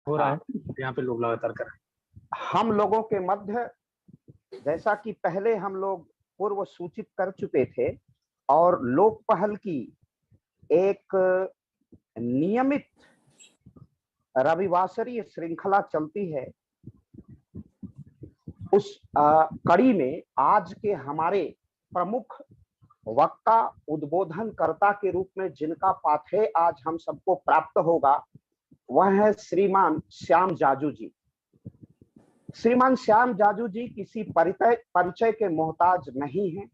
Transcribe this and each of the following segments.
हो रहा हाँ, है यहाँ पे लोग लगातार कर रहे हम लोगों के मध्य, जैसा कि पहले हम लोग पूर्व सूचित कर चुके थे, और लोक पहल की एक नियमित रविवासरीय श्रृंखला चलती है। उस कड़ी में आज के हमारे प्रमुख वक्ता, उद्बोधनकर्ता के रूप में जिनका पाथेय आज हम सबको प्राप्त होगा, वह है श्रीमान श्याम जाजू जी। श्रीमान श्याम जाजू जी किसी परिचय के मोहताज नहीं हैं।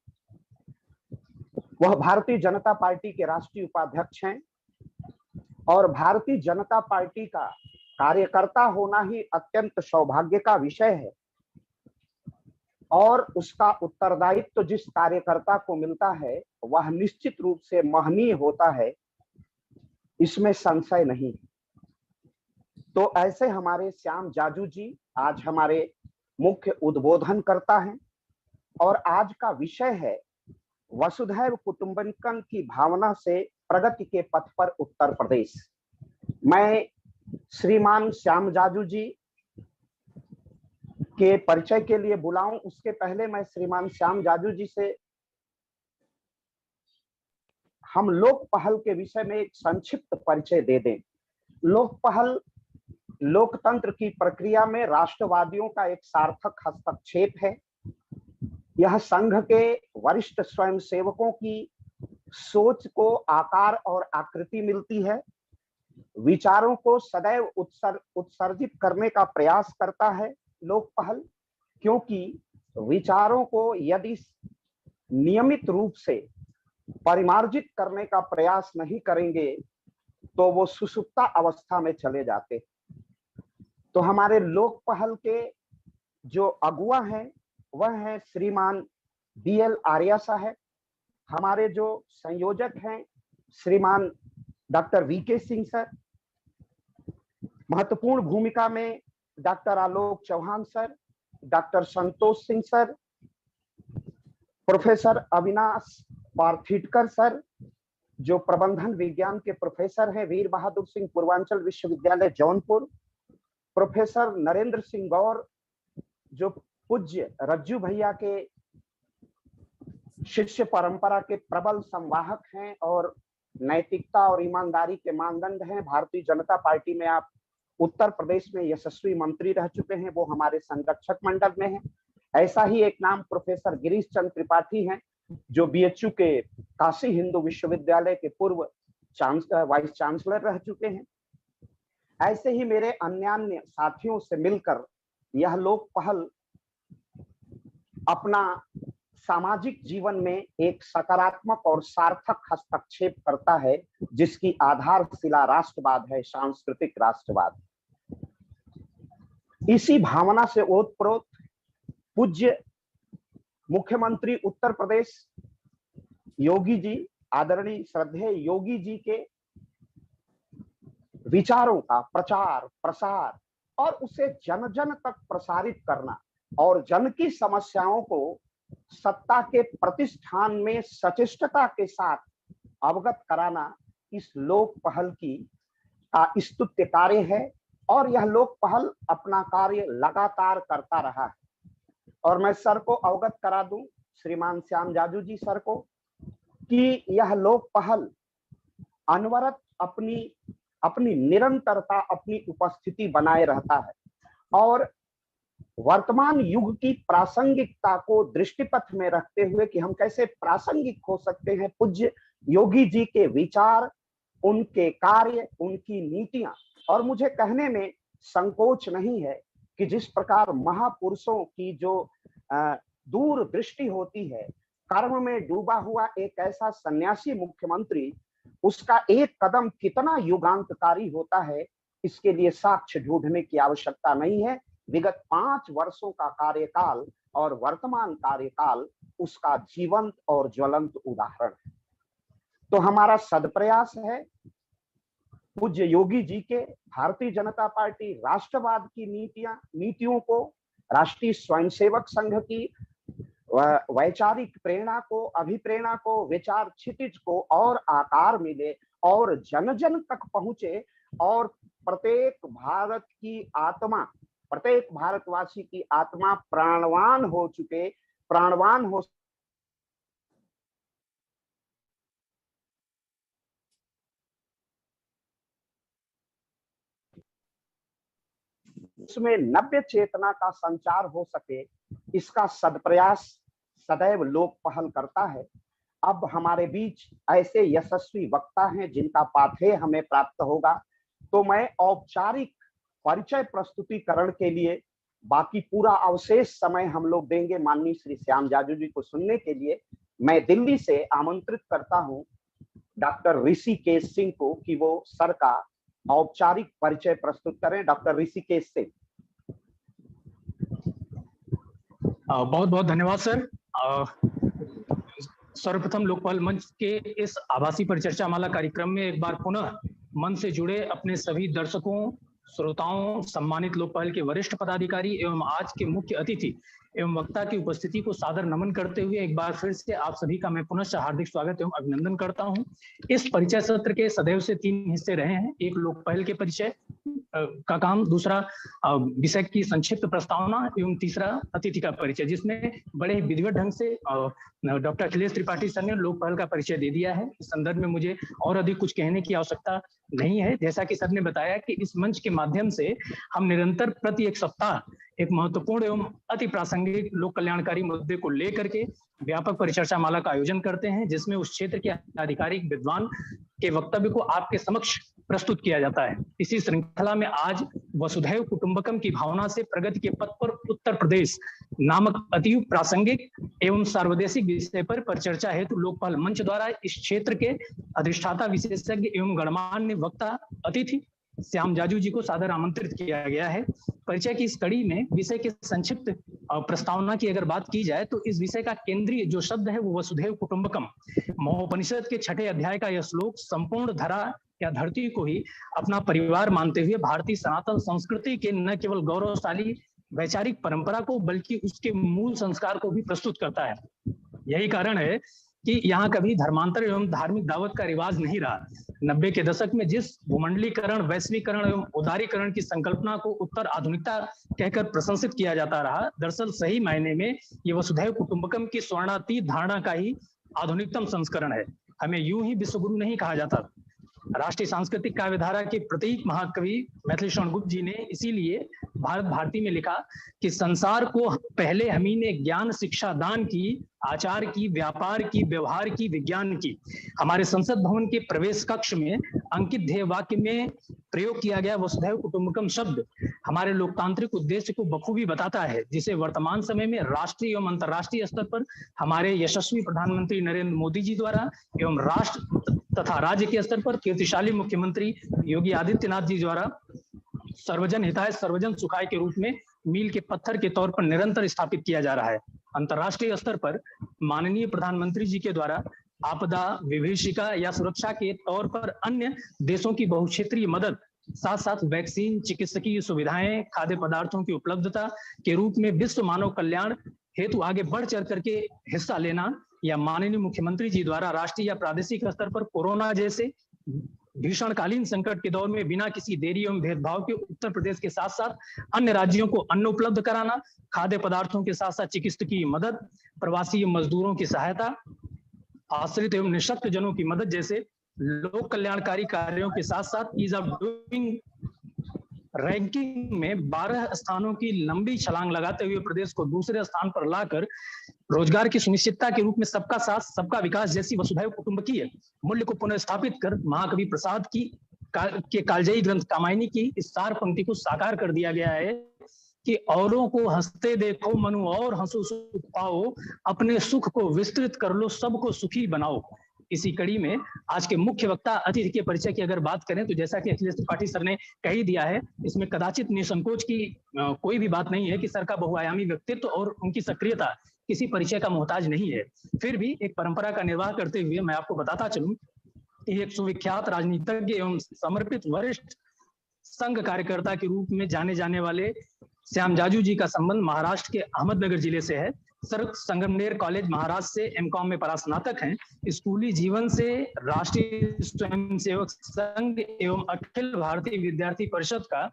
वह भारतीय जनता पार्टी के राष्ट्रीय उपाध्यक्ष हैं और भारतीय जनता पार्टी का कार्यकर्ता होना ही अत्यंत सौभाग्य का विषय है, और उसका उत्तरदायित्व तो जिस कार्यकर्ता को मिलता है वह निश्चित रूप से महनीय होता है, इसमें संशय नहीं। तो ऐसे हमारे श्याम जाजू जी आज हमारे मुख्य उद्बोधनकर्ता हैं, और आज का विषय है वसुधैव कुटुंबकम की भावना से प्रगति के पथ पर उत्तर प्रदेश। मैं श्रीमान श्याम जाजू जी के परिचय के लिए बुलाऊं, उसके पहले मैं श्रीमान श्याम जाजू जी से हम लोक पहल के विषय में एक संक्षिप्त परिचय दे दें। लोक पहल लोकतंत्र की प्रक्रिया में राष्ट्रवादियों का एक सार्थक हस्तक्षेप है। यह संघ के वरिष्ठ स्वयंसेवकों की सोच को आकार और आकृति मिलती है, विचारों को सदैव उत्सर्जित करने का प्रयास करता है लोक पहल, क्योंकि विचारों को यदि नियमित रूप से परिमार्जित करने का प्रयास नहीं करेंगे तो वो सुषुप्ता अवस्था में चले जाते। तो हमारे लोक पहल के जो अगुआ हैं वह है श्रीमान BL आर्या साहब। हमारे जो संयोजक हैं श्रीमान डॉक्टर VK सिंह सर। महत्वपूर्ण भूमिका में doctor Alok Chauhan sir, doctor Santosh Singh sir, professor Avinash Parthitkar sir जो प्रबंधन विज्ञान के प्रोफेसर हैं, वीर बहादुर सिंह पूर्वांचल विश्वविद्यालय जौनपुर, प्रोफेसर नरेंद्र सिंह गौर जो पूज्य रज्जू भैया के शिष्य परंपरा के प्रबल संवाहक हैं और नैतिकता और ईमानदारी के मानदंड हैं। भारतीय जनता पार्टी में आप उत्तर प्रदेश में यशस्वी मंत्री रह चुके हैं, वो हमारे संरक्षक मंडल में हैं। ऐसा ही एक नाम प्रोफेसर गिरीश चंद्र त्रिपाठी हैं जो BHU के काशी हिंदू विश्वविद्यालय के पूर्व वाइस चांसलर रह चुके हैं। ऐसे ही मेरे अन्य साथियों से मिलकर यह लोक पहल अपना सामाजिक जीवन में एक सकारात्मक और सार्थक हस्तक्षेप करता है, जिसकी आधारशिला राष्ट्रवाद है, सांस्कृतिक राष्ट्रवाद। इसी भावना से ओतप्रोत पूज्य मुख्यमंत्री उत्तर प्रदेश योगी जी, आदरणीय श्रद्धेय योगी जी के विचारों का प्रचार प्रसार और उसे जन जन तक प्रसारित करना और जन की समस्याओं को सत्ता के प्रतिष्ठान में सचेष्टता के साथ अवगत कराना इस लोक पहल की का स्तुत्य कार्य है, और यह लोक पहल अपना कार्य लगातार करता रहा है। और मैं सर को अवगत करा दूं, श्रीमान श्याम जाजू जी सर को, कि यह लोक पहल अनवरत अपनी निरंतरता, अपनी उपस्थिति बनाए रहता है, और वर्तमान युग की प्रासंगिकता को दृष्टिपथ में रखते हुए कि हम कैसे प्रासंगिक हो सकते हैं, पूज्य योगी जी के विचार, उनके कार्य, उनकी नीतियां। और मुझे कहने में संकोच नहीं है कि जिस प्रकार महापुरुषों की जो दूर दृष्टि होती है, कर्म में डूबा हुआ एक ऐसा सन्यासी मुख्यमंत्री, उसका एक कदम कितना युगांतकारी होता है, इसके लिए साक्ष्य ढूंढने की आवश्यकता नहीं है। विगत 5 वर्षों का कार्यकाल और वर्तमान कार्यकाल उसका जीवंत और ज्वलंत उदाहरण है। तो हमारा सदप्रयास है पूज्य योगी जी के भारतीय जनता पार्टी राष्ट्रवाद की नीतियों को, राष्ट्रीय स्वयंसेवक संघ की वैचारिक प्रेरणा को, अभिप्रेरणा को, विचार क्षितिज को और आकार मिले और जन जन तक पहुंचे और प्रत्येक भारत की आत्मा, प्रत्येक भारतवासी की आत्मा प्राणवान हो चुके, प्राणवान हो उसमें नव्य चेतना का संचार हो सके, इसका सदप्रयास सदैव लोक पहल करता है। अब हमारे बीच ऐसे यशस्वी वक्ता हैं जिनका पाथेय हमें प्राप्त होगा, तो मैं औपचारिक परिचय प्रस्तुतिकरण के लिए बाकी पूरा अवशेष समय हम लोग देंगे माननीय श्री श्याम जाजू जी को सुनने के लिए। मैं दिल्ली से आमंत्रित करता हूं डॉक्टर ऋषिकेश सिंह को कि वो सर का औपचारिक परिचय प्रस्तुत करें। डॉक्टर ऋषिकेश सिंह। बहुत बहुत धन्यवाद सर। सर्वप्रथम लोकपाल मंच के इस आभासी परिचर्चा माला कार्यक्रम में एक बार पुनः मन से जुड़े अपने सभी दर्शकों, श्रोताओं, सम्मानित लोकपाल के वरिष्ठ पदाधिकारी एवं आज के मुख्य अतिथि एवं वक्ता की उपस्थिति को सादर नमन करते हुए एक बार फिर से आप सभी का मैं पुनः हार्दिक स्वागत एवं अभिनंदन करता हूं। इस परिचय सत्र के सदैव से 3 हिस्से रहे हैं। एक लोकपाल के परिचय का काम, दूसरा विषय की संक्षिप्त प्रस्तावना एवं तीसरा अतिथि का परिचय, जिसमें बड़े विधिवत ढंग से डॉक्टर अखिलेश त्रिपाठी सर ने लोकपाल का परिचय दे दिया है। इस संदर्भ में मुझे और अधिक कुछ कहने की आवश्यकता नहीं है। जैसा कि सर ने बताया कि इस मंच के माध्यम से हम निरंतर प्रति एक सप्ताह एक महत्वपूर्ण एवं अति प्रासंगिक लोक कल्याणकारी मुद्दे को लेकर के व्यापक परिचर्चा माला का आयोजन करते हैं, जिसमें उस क्षेत्र के आधिकारिक विद्वान के वक्तव्य को आपके समक्ष प्रस्तुत किया जाता है। इसी श्रृंखला में आज वसुधैव कुटुंबकम की भावना से प्रगति के पथ पर उत्तर प्रदेश नामक अति प्रासंगिक एवं सार्वदेशिक विषय पर परिचर्चा हेतु लोकपाल मंच द्वारा इस क्षेत्र के अधिष्ठाता, विशेषज्ञ एवं गणमान्य वक्ता अतिथि श्याम जाजू जी को सादर आमंत्रित किया गया है। परिचय की इस कड़ी में विषय के संक्षिप्त प्रस्तावना की अगर बात की जाए तो इस विषय का केंद्रीय जो शब्द है वो वसुधैव कुटुंबकम। महोपनिषद के 6ठे अध्याय का यह श्लोक संपूर्ण धरा या धरती को ही अपना परिवार मानते हुए भारतीय सनातन संस्कृति के न केवल गौरवशाली वैचारिक परंपरा को बल्कि उसके मूल संस्कार को भी प्रस्तुत करता है। यही कारण है कि यहाँ कभी धर्मांतर एवं धार्मिक दावत का रिवाज नहीं रहा। 90 के दशक में जिस भूमंडलीकरण, वैश्वीकरण एवं उदारीकरण की संकल्पना को उत्तर आधुनिकता कहकर प्रशंसित किया जाता रहा, दरअसल सही मायने में ये वसुधैव कुटुंबकम की स्वर्णातीत धारणा का ही आधुनिकतम संस्करण है। हमें यूं ही विश्वगुरु नहीं कहा जाता। राष्ट्रीय सांस्कृतिक काव्यधारा के प्रतीक महाकवि मैथिली शरण गुप्त जी ने इसीलिए भारत भारती में लिखा कि संसार को पहले हम ही ने ज्ञान शिक्षा दान की, आचार की, व्यापार की, व्यवहार की, विज्ञान की। हमारे संसद भवन के प्रवेश कक्ष में अंकित ध्येय वाक्य में प्रयोग किया गया वसुधैव कुटुंबकम शब्द हमारे लोकतांत्रिक उद्देश्य को बखूबी बताता है, जिसे वर्तमान समय में राष्ट्रीय एवं अंतर्राष्ट्रीय स्तर पर हमारे यशस्वी प्रधानमंत्री नरेंद्र मोदी जी द्वारा एवं राष्ट्र तथा राज्य के स्तर पर कीर्तिशाली मुख्यमंत्री योगी आदित्यनाथ जी द्वारा सर्वजन हिताय सर्वजन सुखाय के रूप में मील के पत्थर के तौर पर निरंतर स्थापित किया जा रहा है। अंतर्राष्ट्रीय स्तर पर माननीय प्रधानमंत्री जी के द्वारा आपदा, विभीषिका या सुरक्षा के तौर पर अन्य देशों की बहुक्षेत्रीय मदद, साथ साथ वैक्सीन, चिकित्सकीय सुविधाएं, खाद्य पदार्थों की उपलब्धता के रूप में विश्व मानव कल्याण हेतु आगे बढ़ चढ़ करके हिस्सा लेना, या माननीय मुख्यमंत्री जी द्वारा राष्ट्रीय या प्रादेशिक स्तर पर कोरोना जैसे भीषणकालीन संकट के दौर में बिना किसी देरी एवं भेदभाव के उत्तर प्रदेश के साथ साथ अन्य राज्यों को अन्न उपलब्ध कराना, खाद्य पदार्थों के साथ साथ चिकित्सकीय मदद, प्रवासी मजदूरों की सहायता, आश्रित एवं निःशक्त जनों की मदद जैसे लोक कल्याणकारी कार्यों के साथ साथ ईज ऑफ डूइंग रैंकिंग में 12 स्थानों की लंबी छलांग लगाते हुए प्रदेश को दूसरे स्थान पर लाकर रोजगार की सुनिश्चितता के रूप में सबका साथ सबका विकास जैसी वसुधैव कुटुंबकीय मूल्य को पुनर्स्थापित कर महाकवि प्रसाद के कालजयी ग्रंथ कामायनी की इस सार पंक्ति को साकार कर दिया गया है कि औरों को हंसते देखो मनु और हंसो सुख पाओ, अपने सुख को विस्तृत कर लो, सबको सुखी बनाओ। इसी कड़ी में आज के मुख्य वक्ता अतिथि के परिचय की अगर बात करें तो जैसा कि अखिलेश त्रिपाठी सर ने कह ही दिया है, इसमें कदाचित निसंकोच की कोई भी बात नहीं है कि सर का बहुआयामी व्यक्तित्व और उनकी सक्रियता किसी परिचय का मोहताज नहीं है। फिर भी एक परंपरा का निर्वाह करते हुए मैं आपको बताता चलूं कि एक सुविख्यात राजनीतिज्ञ एवं समर्पित वरिष्ठ संघ कार्यकर्ता के रूप में जाने जाने वाले श्याम जाजू जी का संबंध महाराष्ट्र के अहमदनगर जिले से है। सर संगमनेर कॉलेज महाराष्ट्र से एमकॉम में परास्नातक हैं। स्कूली जीवन से राष्ट्रीय स्वयंसेवक संघ एवं अखिल भारतीय विद्यार्थी परिषद का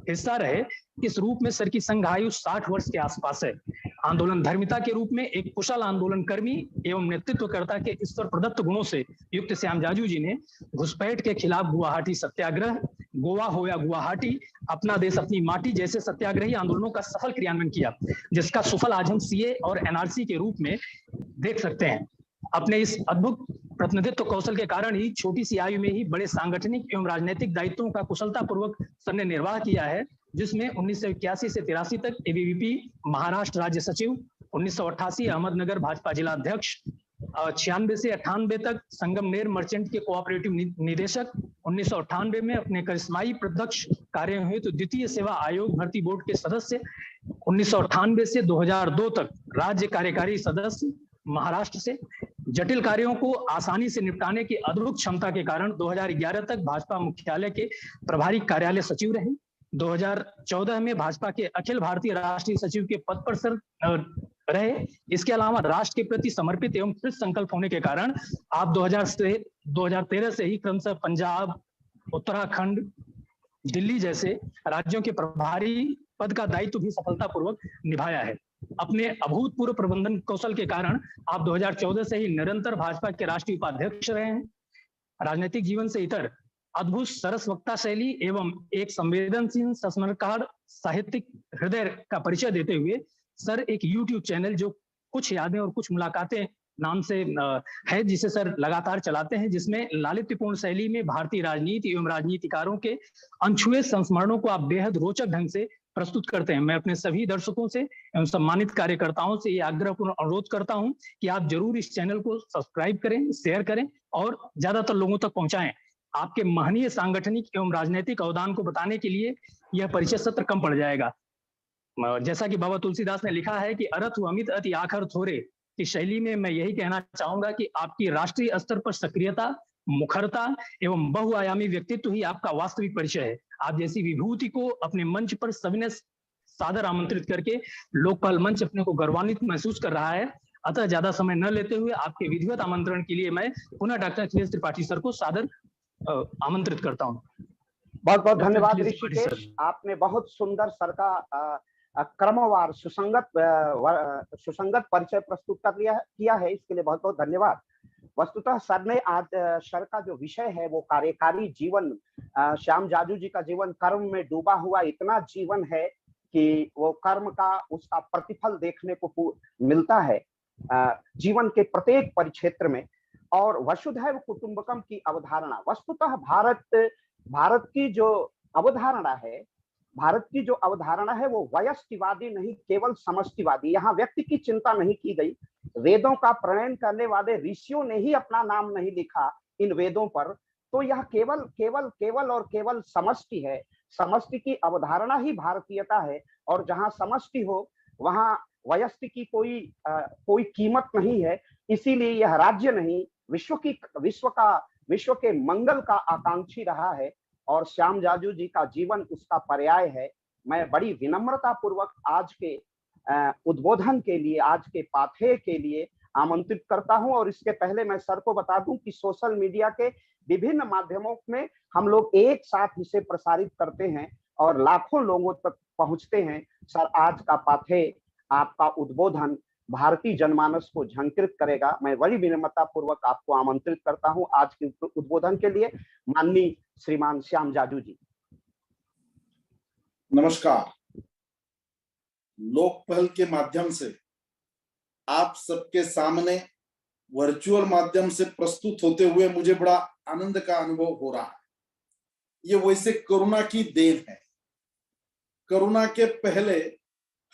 हिस्सा रहे। इस रूप में सर की संघ आयु 60 वर्ष के आसपास है। आंदोलन धर्मिता के रूप में एक कुशल आंदोलन कर्मी एवं नेतृत्वकर्ता के ईश्वर प्रदत्त गुणों से युक्त श्याम जाजू जी ने घुसपैठ के खिलाफ गुवाहाटी सत्याग्रह, गोवा हो या गुवाहाटी, अपना देश अपनी माटी जैसे सत्याग्रही आंदोलनों का सफल क्रियान्वयन किया, जिसका सुफल आज हम सीए और एनआरसी के रूप में देख सकते हैं। अपने इस अद्भुत प्रतिनिधित्व कौशल के कारण ही छोटी सी आयु में ही बड़े सांगठनिक एवं राजनीतिक दायित्वों का कुशलता पूर्वक सर ने निर्वाह किया है, जिसमें 1981 से 83 तक एबीवीपी महाराष्ट्र राज्य सचिव, 1988 अहमदनगर भाजपा जिला अध्यक्ष, 96 से 98 तक संगमनेर मर्चेंट के कोऑपरेटिव निदेशक, 1998 में अपने करिश्माई प्रत्यक्ष कार्य हेतु द्वितीय सेवा आयोग भर्ती बोर्ड के सदस्य, 1998 से 2002 तक राज्य कार्यकारी सदस्य महाराष्ट्र से। जटिल कार्यों को आसानी से निपटाने की अद्भुत क्षमता के कारण 2011 तक भाजपा मुख्यालय के प्रभारी कार्यालय सचिव रहे। 2014 में भाजपा के अखिल भारतीय राष्ट्रीय सचिव के पद पर सर रहे। इसके अलावा राष्ट्र के प्रति समर्पित एवं कृत संकल्प होने के कारण आप 2013 से ही क्रमशः पंजाब, उत्तराखंड, दिल्ली जैसे राज्यों के प्रभारी पद का दायित्व भी सफलतापूर्वक निभाया है। अपने अभूतपूर्व प्रबंधन कौशल के कारण आप 2014 से ही निरंतर भाजपा के राष्ट्रीय उपाध्यक्ष रहे हैं। राजनीतिक जीवन से इतर अद्भुत सरस वक्ता शैली एवं एक संवेदनशील संस्मरणकार साहित्यिक हृदय का परिचय देते हुए सर एक यूट्यूब चैनल जो कुछ यादें और कुछ मुलाकातें नाम से है, जिसे सर लगातार चलाते हैं, जिसमें लालित्यपूर्ण शैली में भारतीय राजनीति एवं राजनीतिकारों के अनछुए संस्मरणों को आप बेहद रोचक ढंग से प्रस्तुत करते हैं। मैं अपने सभी दर्शकों से एवं सम्मानित कार्यकर्ताओं से ये आग्रहपूर्ण अनुरोध करता हूं कि आप जरूर इस चैनल को सब्सक्राइब करें, शेयर करें और ज्यादातर लोगों तक पहुंचाएं। आपके महनीय सांगठनिक एवं राजनीतिक अवदान को बताने के लिए यह परिचय सत्र कम पड़ जाएगा। जैसा कि बाबा तुलसीदास ने लिखा है कि अरथ अमित अति आखर थोरे की शैली में मैं यही कहना चाहूंगा कि आपकी राष्ट्रीय स्तर पर सक्रियता, मुखरता एवं बहुआयामी व्यक्तित्व ही आपका वास्तविक परिचय है। आप जैसी विभूति को अपने मंच पर सविनय सादर आमंत्रित करके लोकपाल मंच अपने को गौरवान्वित महसूस कर रहा है। अतः ज्यादा समय न लेते हुए आपके विधिवत आमंत्रण के लिए मैं पुनः डॉक्टर अखिलेश त्रिपाठी सर को सादर आमंत्रित करता हूँ। बहुत बहुत धन्यवाद ऋषिकेश, आपने बहुत सुंदर सर का क्रमवार सुसंगत परिचय प्रस्तुत किया है, इसके लिए बहुत बहुत धन्यवाद। वस्तुतः सर ने आज सर का जो विषय है वो कार्यकारी जीवन, श्याम जाजू जी का जीवन कर्म में डूबा हुआ इतना जीवन है कि वो कर्म का उसका प्रतिफल देखने को मिलता है जीवन के प्रत्येक परिक्षेत्र में। और वसुधैव कुटुंबकम की अवधारणा, वस्तुतः भारत की जो अवधारणा है वो वयस्टिवादी नहीं, केवल समष्टिवादी। यहाँ व्यक्ति की चिंता नहीं की गई। वेदों का प्रणयन करने वाले ऋषियों ने ही अपना नाम नहीं लिखा इन वेदों पर, तो यह केवल समष्टि है। समष्टि की अवधारणा ही भारतीयता है, और जहाँ समष्टि हो वहाँ वयस्टि की कोई कीमत नहीं है। इसीलिए यह राज्य नहीं, विश्व के मंगल का आकांक्षी रहा है, और श्याम जाजू जी का जीवन उसका पर्याय है। मैं बड़ी विनम्रता पूर्वक आज के उद्बोधन के लिए, आज के पाठे के लिए आमंत्रित करता हूं। और इसके पहले मैं सर को बता दूं कि सोशल मीडिया के विभिन्न माध्यमों में हम लोग एक साथ इसे प्रसारित करते हैं और लाखों लोगों तक पहुंचते हैं। सर, आज का पाठे, आपका उद्बोधन भारतीय जनमानस को झंकृत करेगा। मैं बड़ी विनम्रता पूर्वक आपको आमंत्रित करता हूं आज के उद्बोधन के लिए। माननीय श्रीमान श्याम जाजू जी। नमस्कार। लोकपहल के माध्यम से आप सबके सामने वर्चुअल माध्यम से प्रस्तुत होते हुए मुझे बड़ा आनंद का अनुभव हो रहा है। ये वैसे कोरोना की देन है। कोरोना के पहले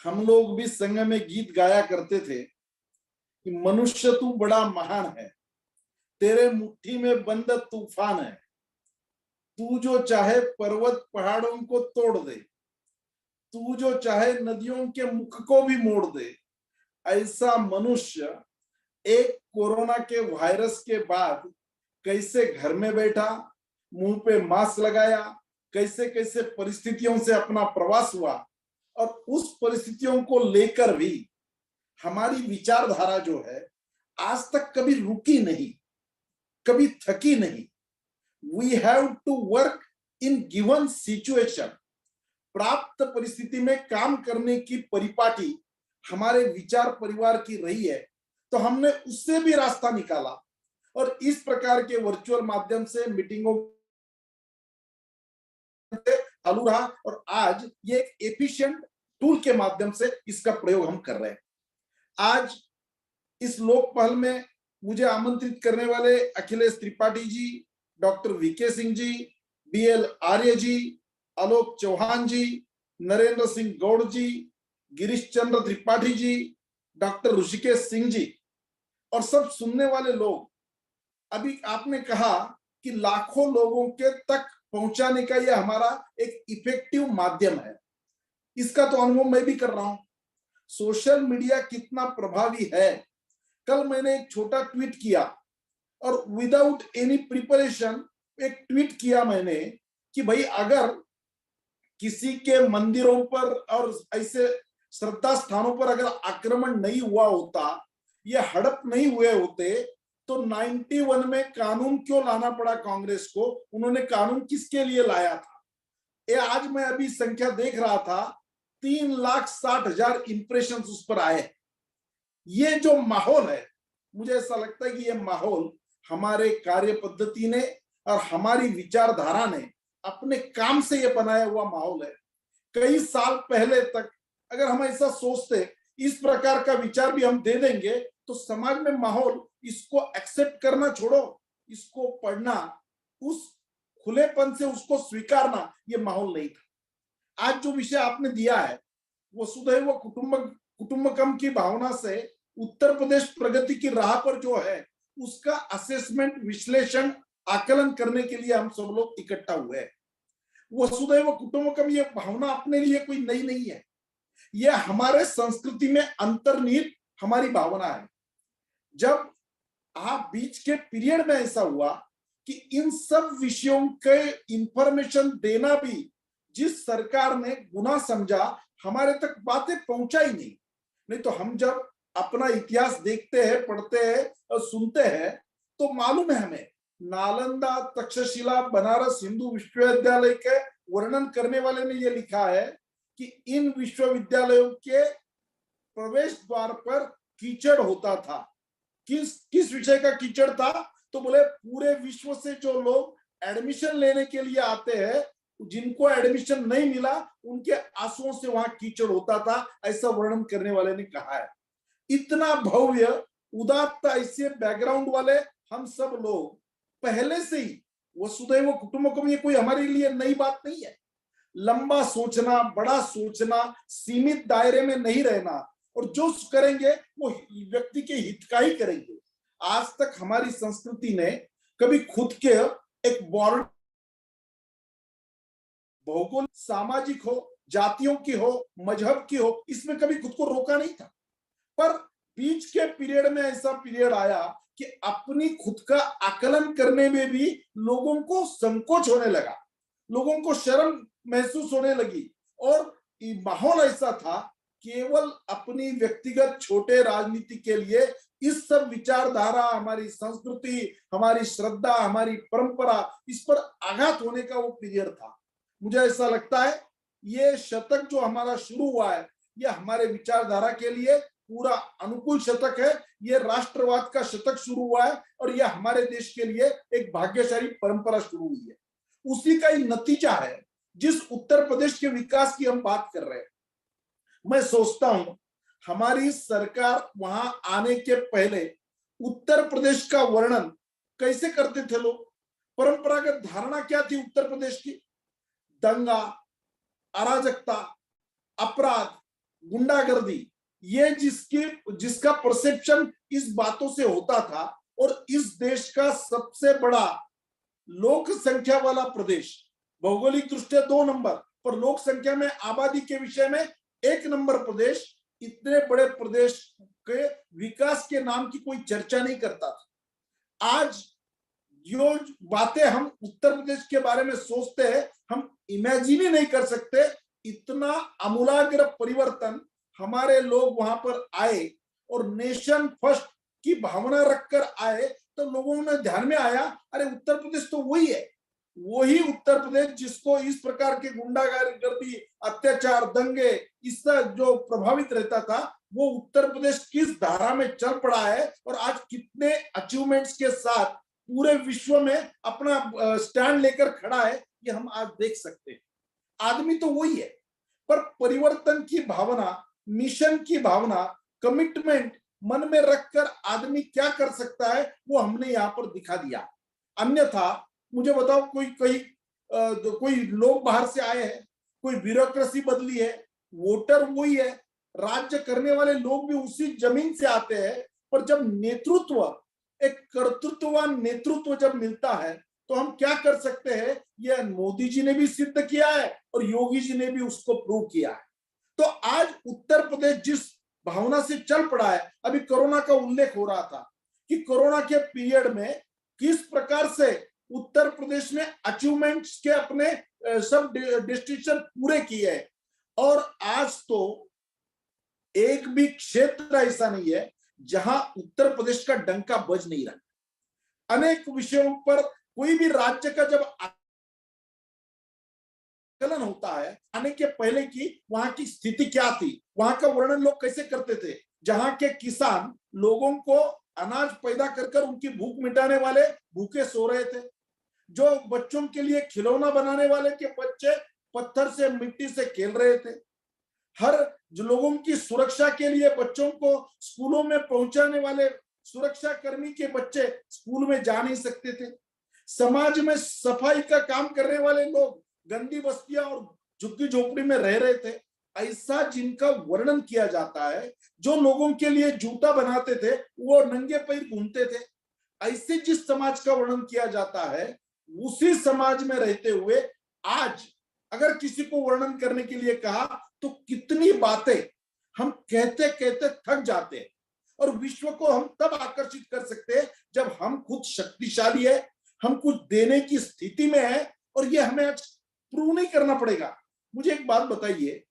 हम लोग भी संग में गीत गाया करते थे कि मनुष्य तू बड़ा महान है, तेरे मुट्ठी में बंद तूफान है, तू जो चाहे पर्वत पहाड़ों को तोड़ दे, तू जो चाहे नदियों के मुख को भी मोड़ दे। ऐसा मनुष्य एक कोरोना के वायरस के बाद कैसे घर में बैठा, मुंह पे मास्क लगाया, कैसे कैसे परिस्थितियों से अपना प्रवास हुआ, और उस परिस्थितियों को लेकर भी हमारी विचारधारा जो है आज तक कभी रुकी नहीं, कभी थकी नहीं। We have to work in given situation. प्राप्त परिस्थिति में काम करने की परिपाटी हमारे विचार परिवार की रही है, तो हमने उससे भी रास्ता निकाला और इस प्रकार के वर्चुअल माध्यम से मीटिंगों चालू रहा और आज ये एक एफिशिएंट टूल के माध्यम से इसका प्रयोग हम कर रहे हैं। आज इस लोक पहल में मुझे आमंत्रित करने वाले Akhilesh Tripathi ji, doctor VK Singh ji, BL आर्य जी, आलोक चौहान जी, नरेंद्र सिंह गौड़ जी, गिरीश चंद्र त्रिपाठी जी, डॉक्टर ऋषिकेश सिंह जी और सब सुनने वाले लोग, अभी आपने कहा कि लाखों लोगों के तक पहुंचाने का यह हमारा एक इफेक्टिव माध्यम है। इसका तो अनुभव मैं भी कर रहा हूं, सोशल मीडिया कितना प्रभावी है। कल मैंने एक छोटा ट्वीट किया और विदाउट एनी प्रिपरेशन एक ट्वीट किया मैंने कि भाई अगर किसी के मंदिरों पर और ऐसे श्रद्धा स्थानों पर अगर आक्रमण नहीं हुआ होता, ये हड़प नहीं हुए होते, तो 91 में कानून क्यों लाना पड़ा कांग्रेस को? उन्होंने कानून किसके लिए लाया था? ये आज मैं अभी संख्या देख रहा था, 3,60,000 इंप्रेशंस उस पर आए। ये जो माहौल है, मुझे ऐसा लगता है कि ये माहौल हमारे कार्य पद्धति ने और हमारी विचारधारा ने अपने काम से ये बनाया हुआ माहौल है। कई साल पहले तक अगर हम ऐसा सोचते, इस प्रकार का विचार भी हम दे देंगे, तो समाज में माहौल इसको एक्सेप्ट करना छोड़ो, इसको पढ़ना, उस खुलेपन से उसको स्वीकारना, ये माहौल नहीं था। आज जो विषय आपने दिया है, वसुधैव कुटुंबकम की भावना से उत्तर प्रदेश प्रगति की राह पर जो है, उसका असेसमेंट, विश्लेषण, आकलन करने के लिए हम सब लोग इकट्ठा हुए हैं। वसुधैव कुटुंबकम ये भावना अपने लिए कोई नई नहीं है, यह हमारे संस्कृति में अंतर्निहित हमारी भावना है। जब आप बीच के पीरियड में ऐसा हुआ कि इन सब विषयों के इंफॉर्मेशन देना भी जिस सरकार ने गुनाह समझा, हमारे तक बातें पहुंचाई नहीं तो हम जब अपना इतिहास देखते हैं, पढ़ते हैं और सुनते हैं, तो मालूम है हमें, नालंदा, तक्षशिला, बनारस हिंदू विश्वविद्यालय के वर्णन करने वाले ने यह लिखा है कि इन विश्वविद्यालयों के प्रवेश द्वार पर कीचड़ होता था। किस विषय का कीचड़ था? तो बोले पूरे विश्व से जो लोग एडमिशन लेने के लिए आते हैं, जिनको एडमिशन नहीं मिला, उनके आंसुओं से वहां कीचड़ होता था, ऐसा वर्णन करने वाले ने कहा है। इतना भव्य, उदात्त ऐसे बैकग्राउंड वाले हम सब लोग पहले से ही, वसुधैव कुटुंबकम ये कोई हमारे लिए नई बात नहीं है। लंबा सोचना, बड़ा सोचना, सीमित दायरे में नहीं रहना, और जो करेंगे वो व्यक्ति के हित का ही करेंगे। आज तक हमारी संस्कृति ने कभी खुद के एक बॉर्डर, भौगोलिक, सामाजिक हो, जातियों की हो, मजहब की हो, इसमें कभी खुद को रोका नहीं था। पर बीच के पीरियड में ऐसा पीरियड आया कि अपनी खुद का आकलन करने में भी लोगों को संकोच होने लगा, लोगों को शर्म महसूस होने लगी, और माहौल ऐसा था केवल अपनी व्यक्तिगत छोटे राजनीति के लिए इस सब विचारधारा, हमारी संस्कृति, हमारी श्रद्धा, हमारी परंपरा, इस पर आघात होने का वो पीरियड था। मुझे ऐसा लगता है ये शतक जो हमारा शुरू हुआ है, ये हमारे विचारधारा के लिए पूरा अनुकूल शतक है। ये राष्ट्रवाद का शतक शुरू हुआ है और यह हमारे देश के लिए एक भाग्यशाली परंपरा शुरू हुई है। उसी का ही नतीजा है जिस उत्तर प्रदेश के विकास की हम बात कर रहे हैं। मैं सोचता हूं हमारी सरकार वहां आने के पहले उत्तर प्रदेश का वर्णन कैसे करते थे लोग? परंपरागत धारणा क्या थी उत्तर प्रदेश की? दंगा, अराजकता, अपराध, गुंडागर्दी, ये जिसका परसेप्शन इस बातों से होता था। और इस देश का सबसे बड़ा लोक संख्या वाला प्रदेश, भौगोलिक दृष्टया 2 नंबर पर लोक संख्या में, आबादी के विषय में 1 नंबर प्रदेश, इतने बड़े प्रदेश के विकास के नाम की कोई चर्चा नहीं करता था। आज जो बातें हम उत्तर प्रदेश के बारे में सोचते हैं, हम इमेजिन ही नहीं कर सकते। इतना आमूलाग्र परिवर्तन हमारे लोग वहां पर आए और नेशन फर्स्ट की भावना रखकर आए तो लोगों ने ध्यान में आया, अरे उत्तर प्रदेश तो वही है, वही उत्तर प्रदेश जिसको इस प्रकार के गुंडागर्दी, अत्याचार, दंगे इससे जो प्रभावित रहता था, वो उत्तर प्रदेश किस धारा में चल पड़ा है और आज कितने अचीवमेंट्स के साथ पूरे विश्व में अपना स्टैंड लेकर खड़ा है, ये हम आज देख सकते हैं। आदमी तो वही है, पर परिवर्तन की भावना, मिशन की भावना, कमिटमेंट मन में रखकर आदमी क्या कर सकता है वो हमने यहाँ पर दिखा दिया। अन्यथा मुझे बताओ, कोई लोग बाहर से आए हैं, कोई ब्यूरोक्रेसी बदली है, वोटर वही है, राज्य करने वाले लोग भी उसी जमीन से आते हैं, पर जब नेतृत्व, एक कर्तृत्ववान नेतृत्व जब मिलता है तो हम क्या कर सकते हैं, यह मोदी जी ने भी सिद्ध किया है और योगी जी ने भी उसको प्रूव किया है। तो आज उत्तर प्रदेश जिस भावना से चल पड़ा है, अभी कोरोना का उल्लेख हो रहा था कि कोरोना के पीरियड में किस प्रकार से उत्तर प्रदेश ने अचीवमेंट्स के अपने सब डिस्ट्रिक्शन पूरे किए हैं, और आज तो एक भी क्षेत्र ऐसा नहीं है जहां उत्तर प्रदेश का डंका बज नहीं रहा। अनेक विषयों पर कोई भी राज्य का जब आकलन होता है, आने के पहले की वहां की स्थिति क्या थी, वहां का वर्णन लोग कैसे करते थे, जहां के किसान लोगों को अनाज पैदा कर उनकी भूख मिटाने वाले भूखे सो रहे थे, जो बच्चों के लिए खिलौना बनाने वाले के बच्चे पत्थर से, मिट्टी से खेल रहे थे, हर जो लोगों की सुरक्षा के लिए बच्चों को स्कूलों में पहुंचाने वाले सुरक्षा कर्मी के बच्चे स्कूल में जा नहीं सकते थे, समाज में सफाई का काम करने वाले लोग गंदी बस्तियां और झुग्गी झोपड़ी में रह रहे थे, ऐसा जिनका वर्णन किया जाता है, जो लोगों के लिए जूता बनाते थे वो नंगे पैर घूमते थे, ऐसे जिस समाज का वर्णन किया जाता है, उसी समाज में रहते हुए आज अगर किसी को वर्णन करने के लिए कहा तो कितनी बातें हम कहते कहते थक जाते हैं। और विश्व को हम तब आकर्षित कर सकते हैं जब हम खुद शक्तिशाली है, हम कुछ देने की स्थिति में है, और ये हमें आज प्रूव नहीं करना पड़ेगा। मुझे एक बात बताइए,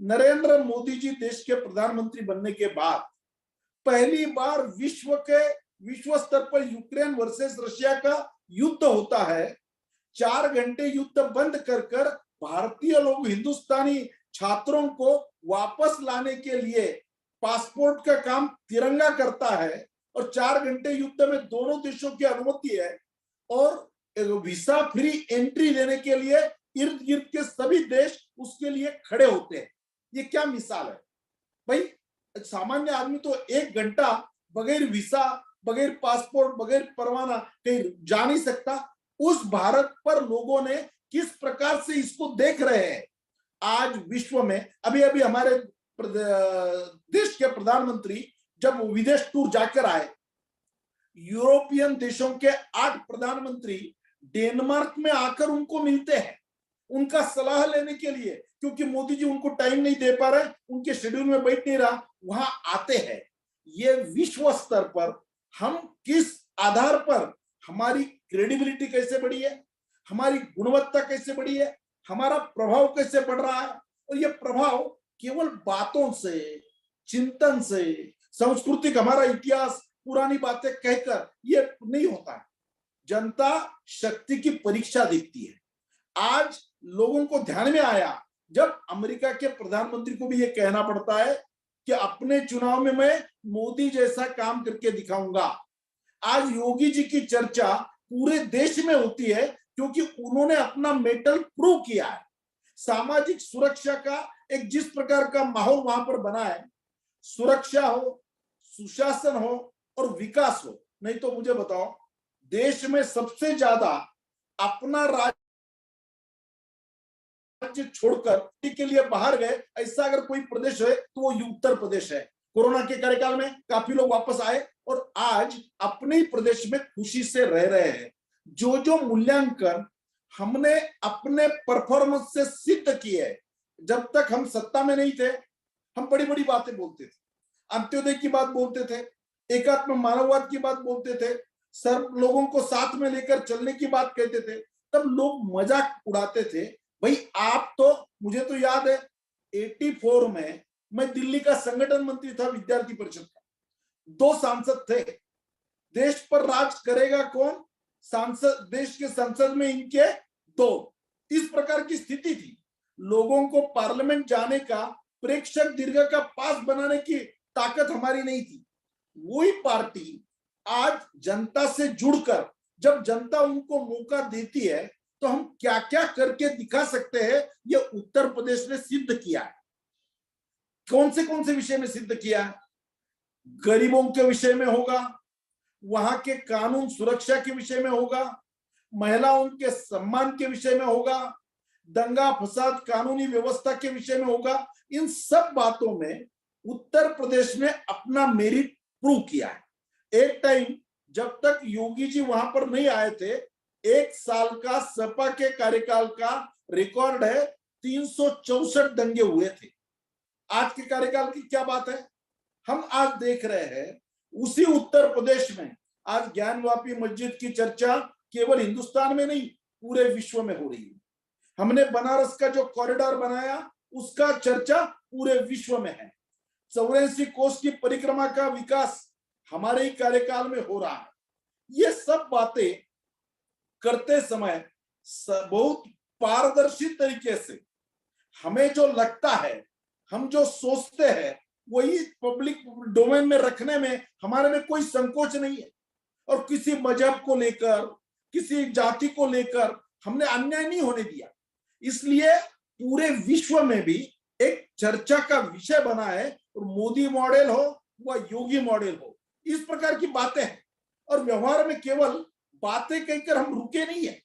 नरेंद्र मोदी जी देश के प्रधानमंत्री बनने के बाद पहली बार विश्व स्तर पर यूक्रेन वर्सेस रशिया का युद्ध होता है, 4 घंटे युद्ध बंद कर भारतीय लोग, हिंदुस्तानी छात्रों को वापस लाने के लिए पासपोर्ट का काम तिरंगा करता है, और 4 घंटे युद्ध में दोनों देशों की अनुमति है, और वीसा फ्री एंट्री देने के लिए इर्द गिर्द के सभी देश उसके लिए खड़े होते हैं। ये क्या मिसाल है भाई। सामान्य आदमी तो 1 घंटा बगैर वीसा, बगैर पासपोर्ट, बगैर परवाना कहीं जा नहीं सकता। उस भारत पर लोगों ने किस प्रकार से इसको देख रहे हैं। आज विश्व में अभी हमारे देश के प्रधानमंत्री जब विदेश टूर जाकर आए, यूरोपियन देशों के 8 प्रधानमंत्री डेनमार्क में आकर उनको मिलते हैं, उनका सलाह लेने के लिए, क्योंकि मोदी जी उनको टाइम नहीं दे पा रहे, उनके शेड्यूल में बैठ नहीं रहा, वहां आते हैं। ये विश्व स्तर पर हम किस आधार पर, हमारी क्रेडिबिलिटी कैसे बढ़ी है, हमारी गुणवत्ता कैसे बढ़ी है, हमारा प्रभाव कैसे बढ़ रहा है। और ये प्रभाव केवल बातों से, चिंतन से, सांस्कृतिक हमारा इतिहास, पुरानी बातें कहकर ये नहीं होता है। जनता शक्ति की परीक्षा देखती है। आज लोगों को ध्यान में आया जब अमेरिका के प्रधानमंत्री को भी ये कहना पड़ता है कि अपने चुनाव में मैं मोदी जैसा काम करके दिखाऊंगा। आज योगी जी की चर्चा पूरे देश में होती है क्योंकि उन्होंने अपना मेटल प्रूव किया है। सामाजिक सुरक्षा का एक जिस प्रकार का माहौल वहां पर बना है, सुरक्षा हो, सुशासन हो और विकास हो। नहीं तो मुझे बताओ, देश में सबसे ज्यादा अपना राज्य छोड़कर के लिए बाहर गए ऐसा अगर कोई प्रदेश है तो वो उत्तर प्रदेश है। कोरोना के कार्यकाल में काफी लोग वापस आए और आज अपने ही प्रदेश में खुशी से रह रहे हैं। जो मूल्यांकन हमने अपने परफॉर्मेंस से सिद्ध किए है, जब तक हम सत्ता में नहीं थे हम बड़ी बड़ी बातें बोलते थे, अंत्योदय की बात बोलते थे, एकात्म मानववाद की बात बोलते थे, सब लोगों को साथ में लेकर चलने की बात कहते थे, तब लोग मजाक उड़ाते थे। भाई आप तो, मुझे तो याद है 84 में मैं दिल्ली का संगठन मंत्री था विद्यार्थी परिषद का, 2 सांसद थे। देश पर राज करेगा कौन? सांसद, देश के संसद में इनके 2। इस प्रकार की स्थिति थी। लोगों को पार्लियामेंट जाने का, प्रेक्षक दीर्घ का पास बनाने की ताकत हमारी नहीं थी। वही पार्टी आज जनता से जुड़कर, जब जनता उनको मौका देती है तो हम क्या क्या करके दिखा सकते हैं, ये उत्तर प्रदेश ने सिद्ध किया है। कौन से विषय में सिद्ध किया है? गरीबों के विषय में होगा, वहां के कानून सुरक्षा के विषय में होगा, महिलाओं के सम्मान के विषय में होगा, दंगा फसाद कानूनी व्यवस्था के विषय में होगा। इन सब बातों में उत्तर प्रदेश ने अपना मेरिट प्रूव किया है। एक टाइम जब तक योगी जी वहां पर नहीं आए थे, 1 साल का सपा के कार्यकाल का रिकॉर्ड है, 364 दंगे हुए थे। आज के कार्यकाल की क्या बात है? हम आज देख रहे हैं उसी उत्तर प्रदेश में आज ज्ञानवापी मस्जिद की चर्चा केवल हिंदुस्तान में नहीं, पूरे विश्व में हो रही है। हमने बनारस का जो कॉरिडोर बनाया, उसका चर्चा पूरे विश्व में है। 84 कोस की परिक्रमा का विकास हमारे ही कार्यकाल में हो रहा है। ये सब बातें करते समय बहुत पारदर्शी तरीके से हमें जो लगता है, हम जो सोचते हैं, वही पब्लिक डोमेन में रखने में हमारे में कोई संकोच नहीं है। और किसी मजहब को लेकर, किसी जाति को लेकर हमने अन्याय नहीं होने दिया। इसलिए पूरे विश्व में भी एक चर्चा का विषय बना है। और मोदी मॉडल हो व योगी मॉडल हो, इस प्रकार की बातें हैं। और व्यवहार में केवल बातें कहकर हम रुके नहीं है।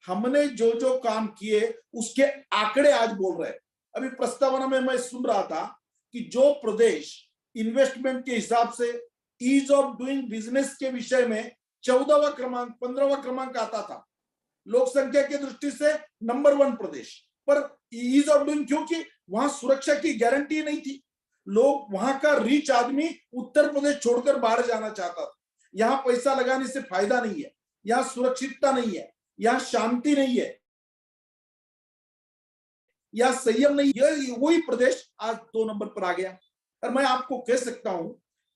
हमने जो जो काम किए उसके आंकड़े आज बोल रहे हैं। अभी प्रस्तावना में मैं सुन रहा था कि जो प्रदेश इन्वेस्टमेंट के हिसाब से, ईज ऑफ डूइंग बिजनेस के विषय में 14वां क्रमांक, 15वां क्रमांक आता था, लोक संख्या की दृष्टि से नंबर 1 प्रदेश, पर ईज ऑफ डूइंग, क्योंकि वहां सुरक्षा की गारंटी नहीं थी। लोग, वहां का रिच आदमी उत्तर प्रदेश छोड़कर बाहर जाना चाहता था। यहाँ पैसा लगाने से फायदा नहीं है, यहाँ सुरक्षितता नहीं है, यहाँ शांति नहीं है, या संयम नहीं है। वही प्रदेश आज 2 नंबर पर आ गया। और मैं आपको कह सकता हूं,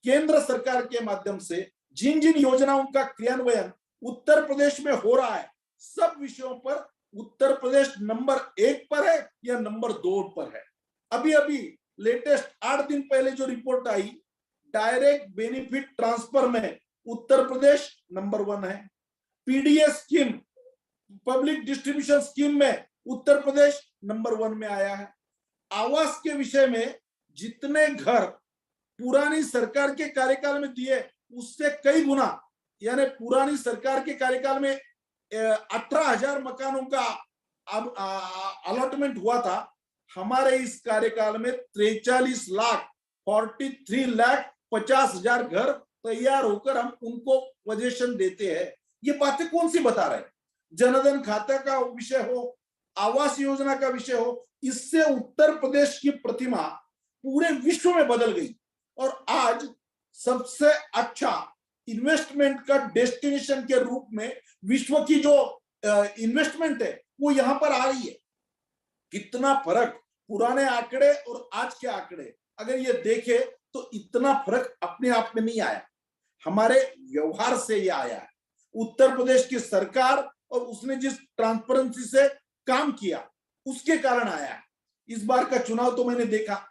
केंद्र सरकार के माध्यम से जिन जिन योजनाओं का क्रियान्वयन उत्तर प्रदेश में हो रहा है, सब विषयों पर उत्तर प्रदेश नंबर 1 पर है या नंबर 2 पर है। अभी अभी लेटेस्ट 8 दिन पहले जो रिपोर्ट आई, डायरेक्ट बेनिफिट ट्रांसफर में उत्तर प्रदेश नंबर 1 है। PDS scheme, public distribution scheme में उत्तर प्रदेश नंबर 1 में आया है। आवास के विषय में जितने घर पुरानी सरकार के कार्यकाल में दिए, उससे कई गुना, यानी पुरानी सरकार के कार्यकाल में 18,000 मकानों का अलॉटमेंट हुआ था। हमारे इस कार्यकाल में 43,43,50,000 घर तैयार होकर हम उनको पोजीशन देते हैं। ये बातें कौन सी बता रहे हैं? जनधन खाता का विषय हो, आवास योजना का विषय हो, इससे उत्तर प्रदेश की प्रतिमा पूरे विश्व में बदल गई। और आज सबसे अच्छा इन्वेस्टमेंट का डेस्टिनेशन के रूप में विश्व की जो इन्वेस्टमेंट है वो यहां पर आ रही है। कितना फर्क पुराने आंकड़े और आज के आंकड़े अगर ये देखे तो इतना फर्क अपने आप में नहीं आया, हमारे व्यवहार से ये आया है। उत्तर प्रदेश की सरकार और उसने जिस ट्रांसपेरेंसी से काम किया उसके कारण आया है। इस बार का चुनाव तो मैंने देखा,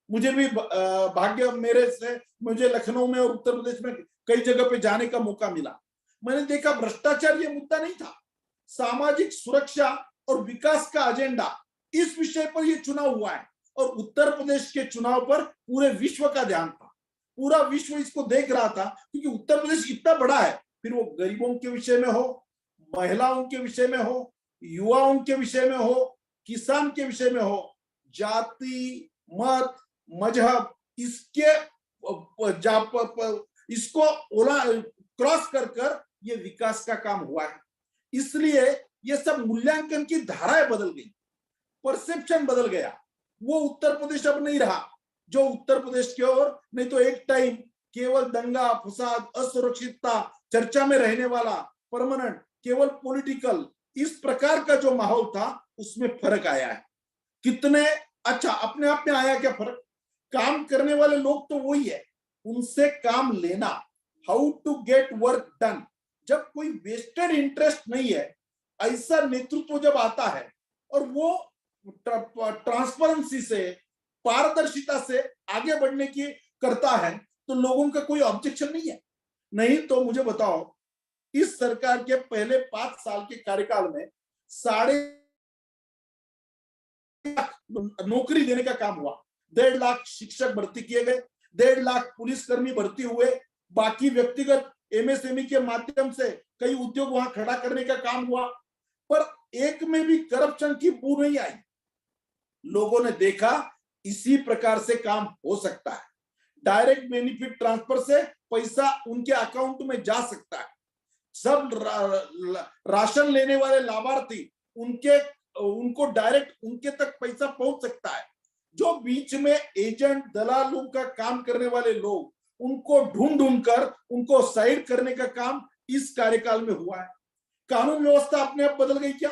मुझे भी भाग्य मेरे से, मुझे लखनऊ में और उत्तर प्रदेश में कई जगह पे जाने का मौका मिला। मैंने देखा भ्रष्टाचार ये मुद्दा नहीं था, सामाजिक सुरक्षा और विकास का एजेंडा, इस विषय पर ये चुनाव हुआ है। और उत्तर प्रदेश के चुनाव पर पूरे विश्व का ध्यान था, पूरा विश्व इसको देख रहा था, क्योंकि उत्तर प्रदेश इतना बड़ा है। फिर वो गरीबों के विषय में हो, महिलाओं के विषय में हो, युवाओं के विषय में हो, किसान के विषय में हो, जाति, मत, मजहब, इसको क्रॉस कर ये विकास का काम हुआ है। इसलिए ये सब मूल्यांकन की धाराएं बदल गई, परसेप्शन बदल गया। वो उत्तर प्रदेश अब नहीं रहा जो उत्तर प्रदेश की ओर, नहीं तो एक टाइम केवल दंगा फसाद, असुरक्षितता चर्चा में रहने वाला, परमानेंट केवल पॉलिटिकल, इस प्रकार का जो माहौल था उसमें फर्क आया है। कितने अच्छा अपने आप में आया क्या फर्क? काम करने वाले लोग तो वही है, उनसे काम लेना, how to get work done. जब कोई वेस्टेड इंटरेस्ट नहीं है, ऐसा नेतृत्व जब आता है और वो ट्रांसपेरेंसी से, पारदर्शिता से आगे बढ़ने की करता है, तो लोगों का कोई ऑब्जेक्शन नहीं है। नहीं तो मुझे बताओ, इस सरकार के पहले 5 साल के कार्यकाल में 1.5 नौकरी देने का काम हुआ, 1.5 लाख शिक्षक भर्ती किए गए, 1.5 लाख पुलिसकर्मी भर्ती हुए, बाकी व्यक्तिगत एमएसएमई के माध्यम से कई उद्योग वहां खड़ा करने का काम हुआ, पर एक में भी करप्शन की बू नहीं आई। लोगों ने देखा इसी प्रकार से काम हो सकता है, डायरेक्ट बेनिफिट ट्रांसफर से पैसा उनके अकाउंट में जा सकता है, सब राशन लेने वाले लाभार्थी उनको डायरेक्ट उनके तक पैसा पहुंच सकता है। जो बीच में एजेंट दलालों का काम करने वाले लोग, उनको ढूंढ कर उनको साइड करने का काम इस कार्यकाल में हुआ है। कानून व्यवस्था अपने आप बदल गई क्या?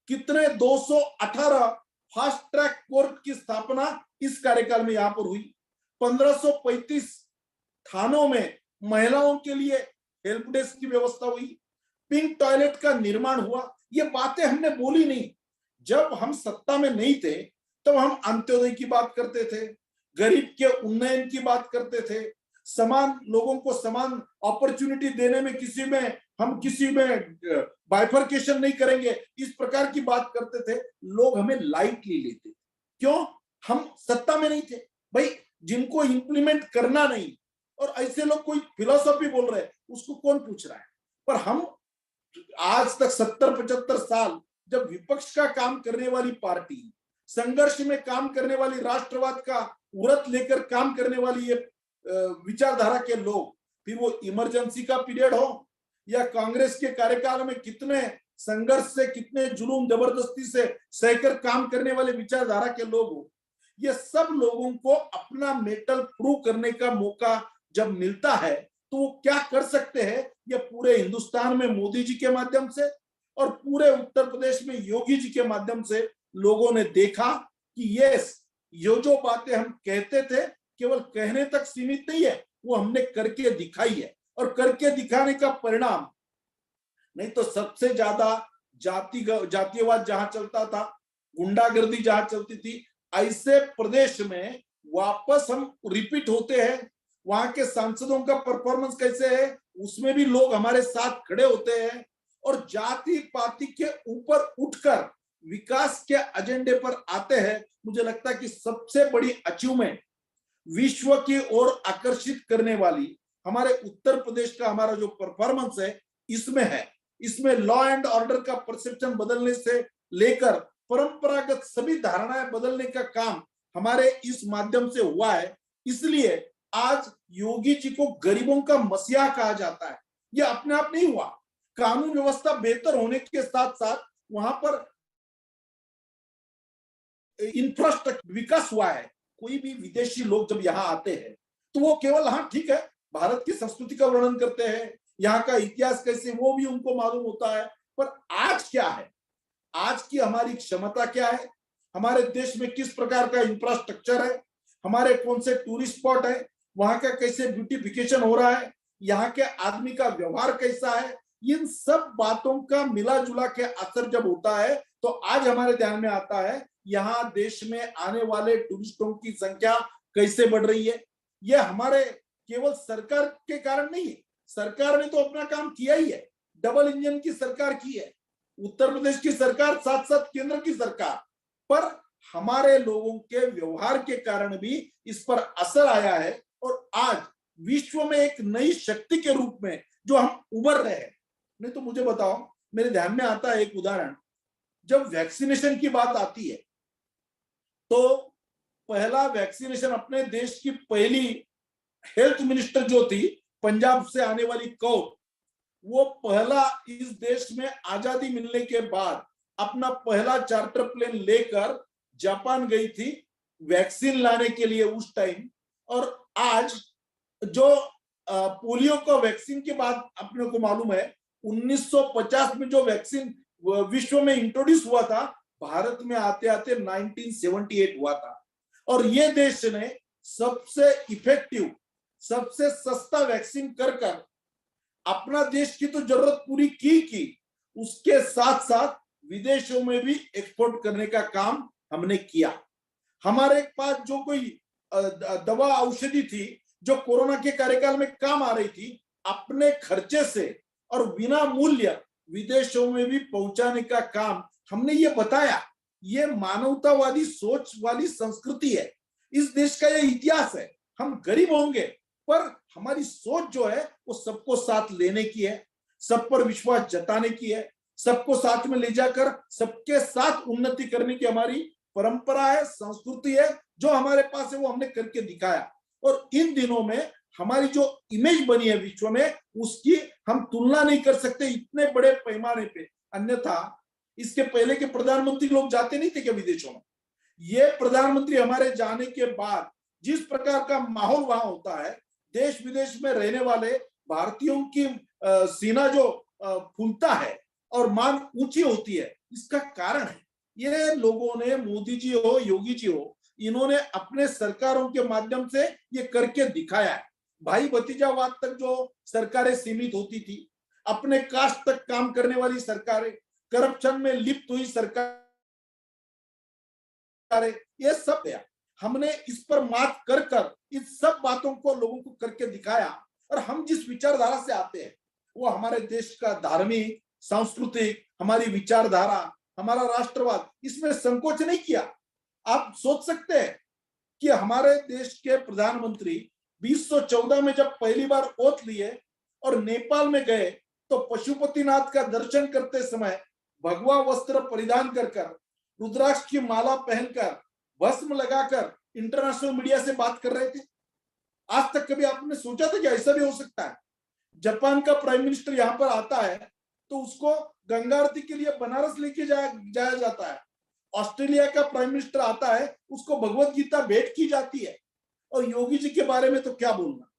कितने 218 फास्ट ट्रैक कोर्ट की स्थापना इस कार्यकाल में यहां पर हुई। 1535 थानों में महिलाओं के लिए हेल्प डेस्क की व्यवस्था हुई, पिंक टॉयलेट का निर्माण हुआ। ये बातें हमने बोली नहीं। जब हम सत्ता में नहीं थे तब हम अंत्योदय की बात करते थे, गरीब के उन्नयन की बात करते थे, समान लोगों को समान अपॉर्चुनिटी देने में हम किसी में बाइफर्केशन नहीं करेंगे, इस प्रकार की बात करते थे। लोग हमें लाइटली लेते। क्यों? हम सत्ता में नहीं थे भाई। जिनको इंप्लीमेंट करना नहीं, और ऐसे लोग कोई फिलोसॉफी बोल रहे हैं, उसको कौन पूछ रहा है? पर हम आज तक 70-75 साल जब विपक्ष का काम करने वाली पार्टी, संघर्ष में काम करने वाली, राष्ट्रवाद का व्रत लेकर काम करने वाली ये विचारधारा के लोग, फिर वो इमरजेंसी का पीरियड हो या कांग्रेस के कार्यकाल में कितने संघर्ष से, कितने जुलूम जबरदस्ती से सहकर काम करने वाले विचारधारा के लोग हो, ये सब लोगों को अपना मेटल प्रूव करने का मौका जब मिलता है तो वो क्या कर सकते हैं। ये पूरे हिंदुस्तान में मोदी जी के माध्यम से और पूरे उत्तर प्रदेश में योगी जी के माध्यम से लोगों ने देखा कि ये जो बातें हम कहते थे केवल कहने तक सीमित नहीं है, वो हमने करके दिखाई है। और करके दिखाने का परिणाम, नहीं तो सबसे ज्यादा जातीयवाद जहां चलता था, गुंडागर्दी जहां चलती थी, ऐसे प्रदेश में वापस हम रिपीट होते हैं। वहां के सांसदों का परफॉर्मेंस कैसे है, उसमें भी लोग हमारे साथ खड़े होते हैं और जाति पाति के ऊपर उठकर विकास के एजेंडे पर आते हैं। मुझे लगता है कि सबसे बड़ी अचीवमेंट विश्व की ओर आकर्षित करने वाली हमारे उत्तर प्रदेश का हमारा जो परफॉर्मेंस है इसमें है। इसमें लॉ एंड ऑर्डर का परसेप्शन बदलने से लेकर परंपरागत सभी धारणाएं बदलने का काम हमारे इस माध्यम से हुआ है। इसलिए आज योगी जी को गरीबों का मसीहा कहा जाता है। यह अपने आप नहीं हुआ, कानून व्यवस्था बेहतर होने के साथ साथ वहां पर इंफ्रास्ट्रक्चर विकास हुआ है। कोई भी विदेशी लोग जब यहाँ आते हैं तो वो केवल, हाँ ठीक है, भारत की संस्कृति का वर्णन करते हैं, यहाँ का इतिहास कैसे वो भी उनको मालूम होता है, पर आज क्या है, आज की हमारी क्षमता क्या है, हमारे देश में किस प्रकार का इंफ्रास्ट्रक्चर है, हमारे कौन से टूरिस्ट स्पॉट है, वहां का कैसे ब्यूटिफिकेशन हो रहा है, यहाँ के आदमी का व्यवहार कैसा है, इन सब बातों का मिला जुला के असर जब होता है तो आज हमारे ध्यान में आता है यहाँ देश में आने वाले टूरिस्टों की संख्या कैसे बढ़ रही है। यह हमारे केवल सरकार के कारण नहीं है, सरकार ने तो अपना काम किया ही है, डबल इंजन की सरकार की है, उत्तर प्रदेश की सरकार साथ साथ केंद्र की सरकार, पर हमारे लोगों के व्यवहार के कारण भी इस पर असर आया है और आज विश्व में एक नई शक्ति के रूप में जो हम उभर रहे हैं। नहीं तो मुझे बताओ, मेरे ध्यान में आता है एक उदाहरण, जब वैक्सीनेशन की बात आती है तो पहला वैक्सीनेशन अपने देश की पहली हेल्थ मिनिस्टर जो थी पंजाब से आने वाली कौर, वो पहला इस देश में आजादी मिलने के बाद अपना पहला चार्टर प्लेन लेकर जापान गई थी वैक्सीन लाने के लिए उस टाइम। और आज जो पोलियो का वैक्सीन के बाद अपने को मालूम है 1950 में जो वैक्सीन विश्व में इंट्रोड्यूस हुआ था, भारत में आते आते 1978 हुआ था। और ये देश ने सबसे इफेक्टिव सबसे सस्ता वैक्सीन कर कर अपना देश की तो जरूरत पूरी की उसके साथ साथ विदेशों में भी एक्सपोर्ट करने का काम हमने किया। हमारे पास जो कोई दवा औषधि थी जो कोरोना के कार्यकाल में काम आ रही थी, अपने खर्चे से और बिना मूल्य विदेशों में भी पहुंचाने का काम हमने ये बताया। ये मानवतावादी सोच वाली संस्कृति है, इस देश का ये इतिहास है। हम गरीब होंगे पर हमारी सोच जो है वो सबको साथ लेने की है, सब पर विश्वास जताने की है, सबको साथ में ले जाकर सबके साथ उन्नति करने की हमारी परंपरा है, संस्कृति है। जो हमारे पास है वो हमने करके दिखाया और इन दिनों में हमारी जो इमेज बनी है विश्व में उसकी हम तुलना नहीं कर सकते इतने बड़े पैमाने पे। अन्यथा इसके पहले के प्रधानमंत्री लोग जाते नहीं थे क्या विदेशों में? ये प्रधानमंत्री हमारे जाने के बाद जिस प्रकार का माहौल वहां होता है, देश विदेश में रहने वाले भारतीयों की सीना जो फूलता है और मान ऊंची होती है, इसका कारण है ये लोगों ने, मोदी जी हो, योगी जी हो, इन्होंने अपने सरकारों के माध्यम से ये करके दिखाया है। भाई भतीजावाद तक जो सरकारें सीमित होती थी, अपने कास्ट तक काम करने वाली सरकारें, करप्शन में लिप्त हुई सरकारें, ये सब है। हमने इस पर मात कर कर इस सब बातों को लोगों को करके दिखाया और हम जिस विचारधारा से आते हैं वो हमारे देश का धार्मिक, सांस्कृतिक, हमारी विचारधारा, हमारा राष्ट्रवाद, इसमें संकोच नहीं किया। आप सोच सकते हैं कि हमारे देश के प्रधानमंत्री 2014 में जब पहली बार ओथ लिए और नेपाल में गए तो पशुपतिनाथ का दर्शन करते समय भगवा वस्त्र परिधान कर रुद्राक्ष की माला पहनकर, भस्म लगाकर इंटरनेशनल मीडिया से बात कर रहे थे। आज तक कभी आपने सोचा था कि ऐसा भी हो सकता है? जापान का प्राइम मिनिस्टर यहाँ पर आता है तो उसको गंगा आरती के लिए बनारस लेके जाया जाता है। ऑस्ट्रेलिया का प्राइम मिनिस्टर आता है, उसको भगवत गीता भेंट की जाती है। और योगी जी के बारे में तो क्या बोलना,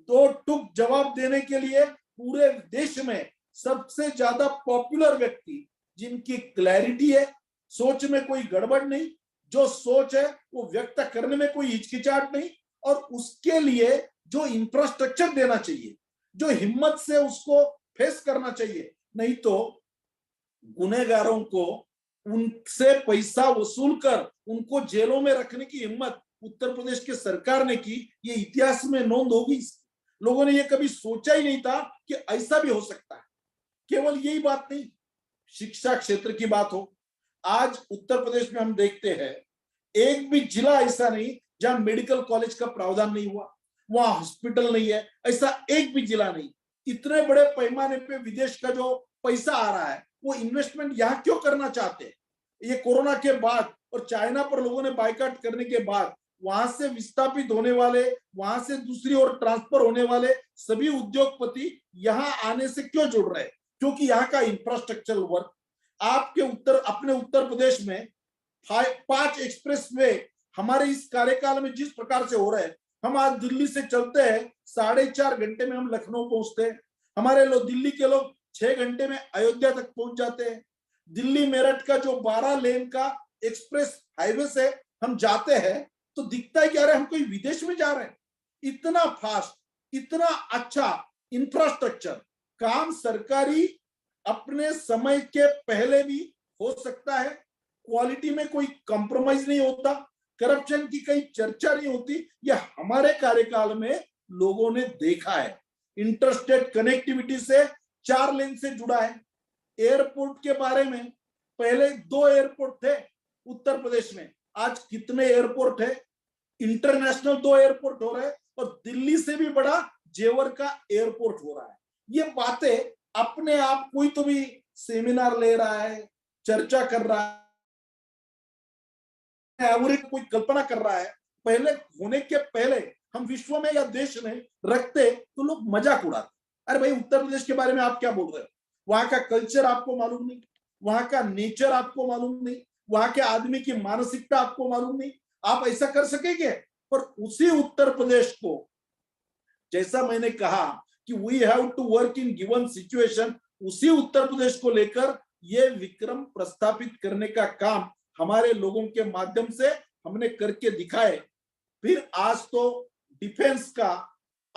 दो टुक जवाब देने के लिए पूरे देश में सबसे ज्यादा पॉपुलर व्यक्ति, जिनकी क्लैरिटी है, सोच में कोई गड़बड़ नहीं, जो सोच है वो व्यक्त करने में कोई हिचकिचाहट नहीं, और उसके लिए जो इंफ्रास्ट्रक्चर देना चाहिए, जो हिम्मत से उसको फेस करना चाहिए। नहीं तो गुनहगारों को उनसे पैसा वसूल कर उनको जेलों में रखने की हिम्मत उत्तर प्रदेश के सरकार ने की, ये इतिहास में नोंद होगी। लोगों ने ये कभी सोचा ही नहीं था कि ऐसा भी हो सकता है। केवल यही बात नहीं, शिक्षा क्षेत्र की बात हो, आज उत्तर प्रदेश में हम देखते हैं एक भी जिला ऐसा नहीं जहां मेडिकल कॉलेज का प्रावधान नहीं हुआ, वहां हॉस्पिटल नहीं है, ऐसा एक भी जिला नहीं। इतने बड़े पैमाने पे विदेश का जो पैसा आ रहा है वो इन्वेस्टमेंट यहाँ क्यों करना चाहते हैं? ये कोरोना के बाद और चाइना पर लोगों ने बायकॉट करने के बाद वहां से विस्थापित होने वाले, वहां से दूसरी ओर ट्रांसफर होने वाले सभी उद्योगपति यहाँ आने से क्यों जुड़ रहे हैं? क्योंकि यहाँ का इंफ्रास्ट्रक्चर वर्क, आपके अपने उत्तर प्रदेश में 5 एक्सप्रेस वे हमारे इस कार्यकाल में जिस प्रकार से हो रहे हैं, हम आज दिल्ली से चलते हैं 4.5 घंटे में हम लखनऊ पहुंचते हैं। हमारे लोग, दिल्ली के लोग 6 घंटे में अयोध्या तक पहुंच जाते हैं। दिल्ली मेरठ का जो 12 लेन का एक्सप्रेस हाईवे से हम जाते हैं तो दिखता है कि अरे हम कोई विदेश में जा रहे हैं। इतना फास्ट, इतना अच्छा इंफ्रास्ट्रक्चर, काम सरकारी अपने समय के पहले भी हो सकता है, क्वालिटी में कोई कॉम्प्रोमाइज नहीं होता, करप्शन की कहीं चर्चा नहीं होती। यह हमारे कार्यकाल में लोगों ने देखा है। इंटरस्टेट कनेक्टिविटी से 4 लेन से जुड़ा है। एयरपोर्ट के बारे में, पहले 2 एयरपोर्ट थे उत्तर प्रदेश में, आज कितने एयरपोर्ट है? इंटरनेशनल 2 एयरपोर्ट हो रहे हैं और दिल्ली से भी बड़ा जेवर का एयरपोर्ट हो रहा है। ये बातें अपने आप, कोई तो भी सेमिनार ले रहा है, चर्चा कर रहा है, कोई कल्पना कर रहा है, पहले होने के पहले हम विश्व में या देश में रखते तो लोग मजाक उड़ाते। अरे भाई, उत्तर प्रदेश के बारे में आप क्या बोल रहे हो? वहां का कल्चर आपको मालूम नहीं, वहां का नेचर आपको मालूम नहीं, वहां के आदमी की मानसिकता आपको मालूम नहीं, आप ऐसा कर सकेंगे? पर उसी उत्तर प्रदेश को, जैसा मैंने कहा कि we have to work in given situation, उसी उत्तर प्रदेश को लेकर ये विक्रम प्रस्थापित करने का काम हमारे लोगों के माध्यम से हमने करके दिखाए। फिर आज तो डिफेंस का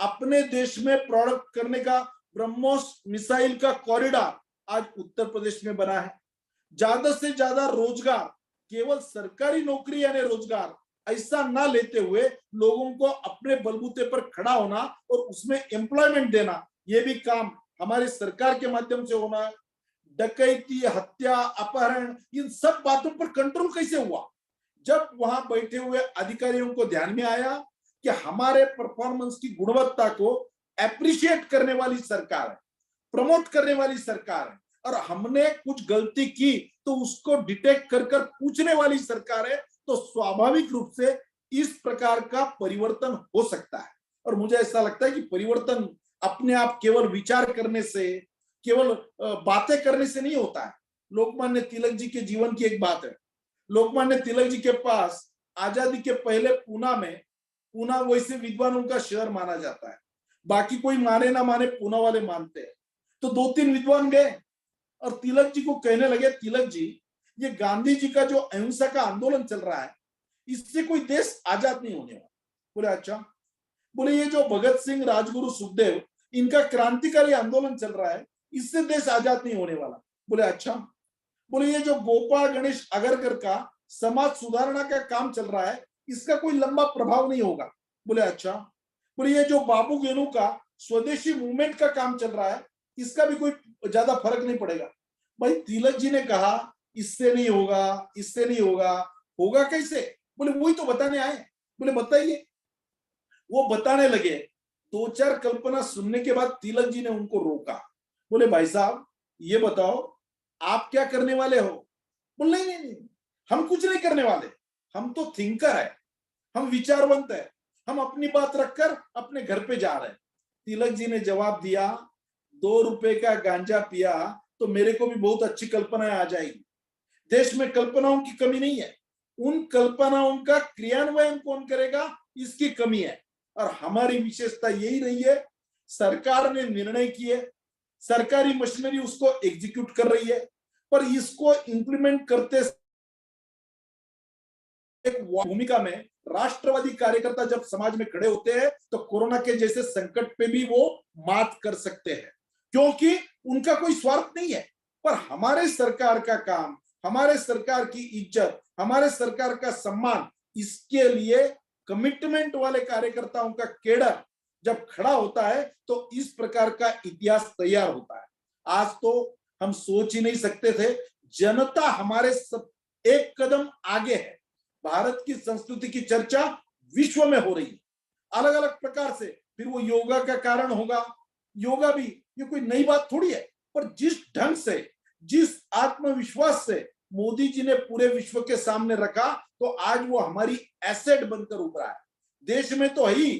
अपने देश में प्रोडक्ट करने का ब्रह्मोस मिसाइल का कॉरिडोर आज उत्तर प्रदेश में बना है। ज्यादा से ज्यादा रोजगार केवल सरकारी नौकरी यानी रोजगार ऐसा ना लेते हुए लोगों को अपने बलबूते पर खड़ा होना और उसमें एम्प्लॉयमेंट देना, ये भी काम हमारी सरकार के माध्यम से होना है। डकैती, हत्या, अपहरण, इन सब बातों पर कंट्रोल कैसे हुआ? जब वहां बैठे हुए अधिकारियों को ध्यान में आया कि हमारे परफॉर्मेंस की गुणवत्ता को एप्रिशिएट करने वाली सरकार है, प्रमोट करने वाली सरकार है, और हमने कुछ गलती की तो उसको डिटेक्ट कर कर पूछने वाली सरकार है, तो स्वाभाविक रूप से इस प्रकार का परिवर्तन हो सकता है। और मुझे ऐसा लगता है कि परिवर्तन अपने आप केवल विचार करने से, केवल बातें करने से नहीं होता है। लोकमान्य तिलक जी के जीवन की एक बात है। लोकमान्य तिलक जी के पास आजादी के पहले पूना वैसे विद्वानों का शहर माना जाता है, बाकी कोई माने ना माने पूना वाले मानते हैं। तो 2-3 विद्वान गए और तिलक जी को कहने लगे, तिलक जी ये गांधी जी का जो अहिंसा का आंदोलन चल रहा है इससे कोई देश आजाद नहीं होने वाला। बोले अच्छा। बोले ये जो भगत सिंह, राजगुरु, सुखदेव, इनका क्रांतिकारी आंदोलन चल रहा है इससे देश आजाद नहीं होने वाला। बोले अच्छा। बोले ये जो गोपाल गणेश अगरकर का समाज सुधारना का काम चल रहा है इसका कोई लंबा प्रभाव नहीं होगा। बोले अच्छा। बोले ये जो बाबू गेनू का स्वदेशी मूवमेंट का काम चल रहा है इसका भी कोई ज्यादा फर्क नहीं पड़ेगा। भाई तिलक जी ने कहा इससे नहीं होगा, इससे नहीं होगा, होगा कैसे? बोले वही तो बताने आए। बोले बताइए। वो बताने लगे। 2-4 कल्पना सुनने के बाद तिलक जी ने उनको रोका। बोले भाई साहब ये बताओ आप क्या करने वाले हो? बोले नहीं नहीं नहीं, हम कुछ नहीं करने वाले, हम तो थिंकर है, हम विचारवंत है, हम अपनी बात रखकर अपने घर पे जा रहे हैं। तिलक जी ने जवाब दिया, 2 रुपए का गांजा पिया तो मेरे को भी बहुत अच्छी कल्पनाएं आ जाएगी। देश में कल्पनाओं की कमी नहीं है, उन कल्पनाओं का क्रियान्वयन कौन करेगा इसकी कमी है। और हमारी विशेषता यही रही है, सरकार ने निर्णय किए, सरकारी मशीनरी उसको एग्जीक्यूट कर रही है, पर इसको इंप्लीमेंट करते एक भूमिका में राष्ट्रवादी कार्यकर्ता जब समाज में खड़े होते हैं तो कोरोना के जैसे संकट पे भी वो मात कर सकते हैं, क्योंकि उनका कोई स्वार्थ नहीं है। पर हमारे सरकार का काम, हमारे सरकार की इज्जत, हमारे सरकार का सम्मान, इसके लिए कमिटमेंट वाले कार्यकर्ताओं का केडर जब खड़ा होता है तो इस प्रकार का इतिहास तैयार होता है। आज तो हम सोच ही नहीं सकते थे, जनता हमारे सब एक कदम आगे है। भारत की संस्कृति की चर्चा विश्व में हो रही है अलग अलग प्रकार से। फिर वो योगा का कारण होगा, योगा भी ये कोई नई बात थोड़ी है, पर जिस ढंग से, जिस आत्मविश्वास से मोदी जी ने पूरे विश्व के सामने रखा, तो आज वो हमारी एसेट बनकर उभरा है। देश में तो है ही,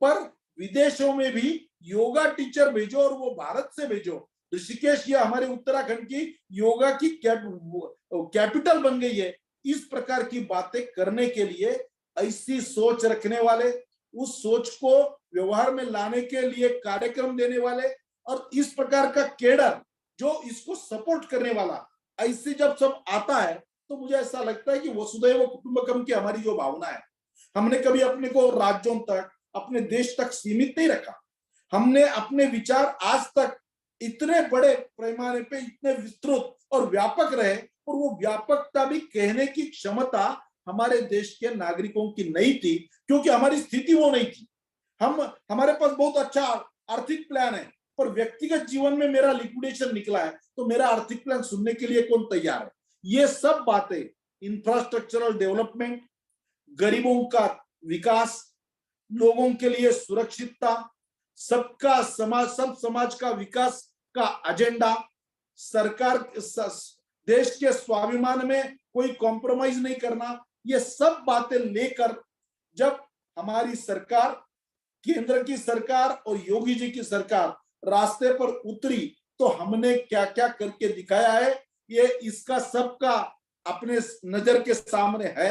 पर विदेशों में भी योगा टीचर भेजो और वो भारत से भेजो। ऋषिकेश या हमारे उत्तराखंड की योगा की कैपिटल बन गई है। इस प्रकार की बातें करने के लिए ऐसी सोच रखने वाले, उस सोच को व्यवहार में लाने के लिए कार्यक्रम देने वाले, और इस प्रकार का केडर जो इसको सपोर्ट करने वाला, ऐसे जब सब आता है तो मुझे ऐसा लगता है कि वसुधैव कुटुंबकम की हमारी जो भावना है, हमने कभी अपने को राज्यों तक, अपने देश तक सीमित नहीं रखा। हमने अपने विचार आज तक इतने बड़े पैमाने पे इतने विस्तृत और व्यापक रहे, और वो व्यापकता भी कहने की क्षमता हमारे देश के नागरिकों की नहीं थी, क्योंकि हमारी स्थिति वो नहीं थी। हमारे पास बहुत अच्छा आर्थिक प्लान है, पर व्यक्तिगत जीवन में मेरा लिक्विडेशन निकला है, तो मेरा आर्थिक प्लान सुनने के लिए कौन तैयार है? ये सब बातें, इंफ्रास्ट्रक्चरल डेवलपमेंट, गरीबों का विकास, लोगों के लिए सुरक्षितता, सबका समाज, सब समाज का विकास का एजेंडा, सरकार देश के स्वाभिमान में कोई कॉम्प्रोमाइज नहीं करना, ये सब बातें लेकर जब हमारी सरकार, केंद्र की सरकार और योगी जी की सरकार रास्ते पर उतरी, तो हमने क्या क्या करके दिखाया है, ये इसका सबका अपने नजर के सामने है।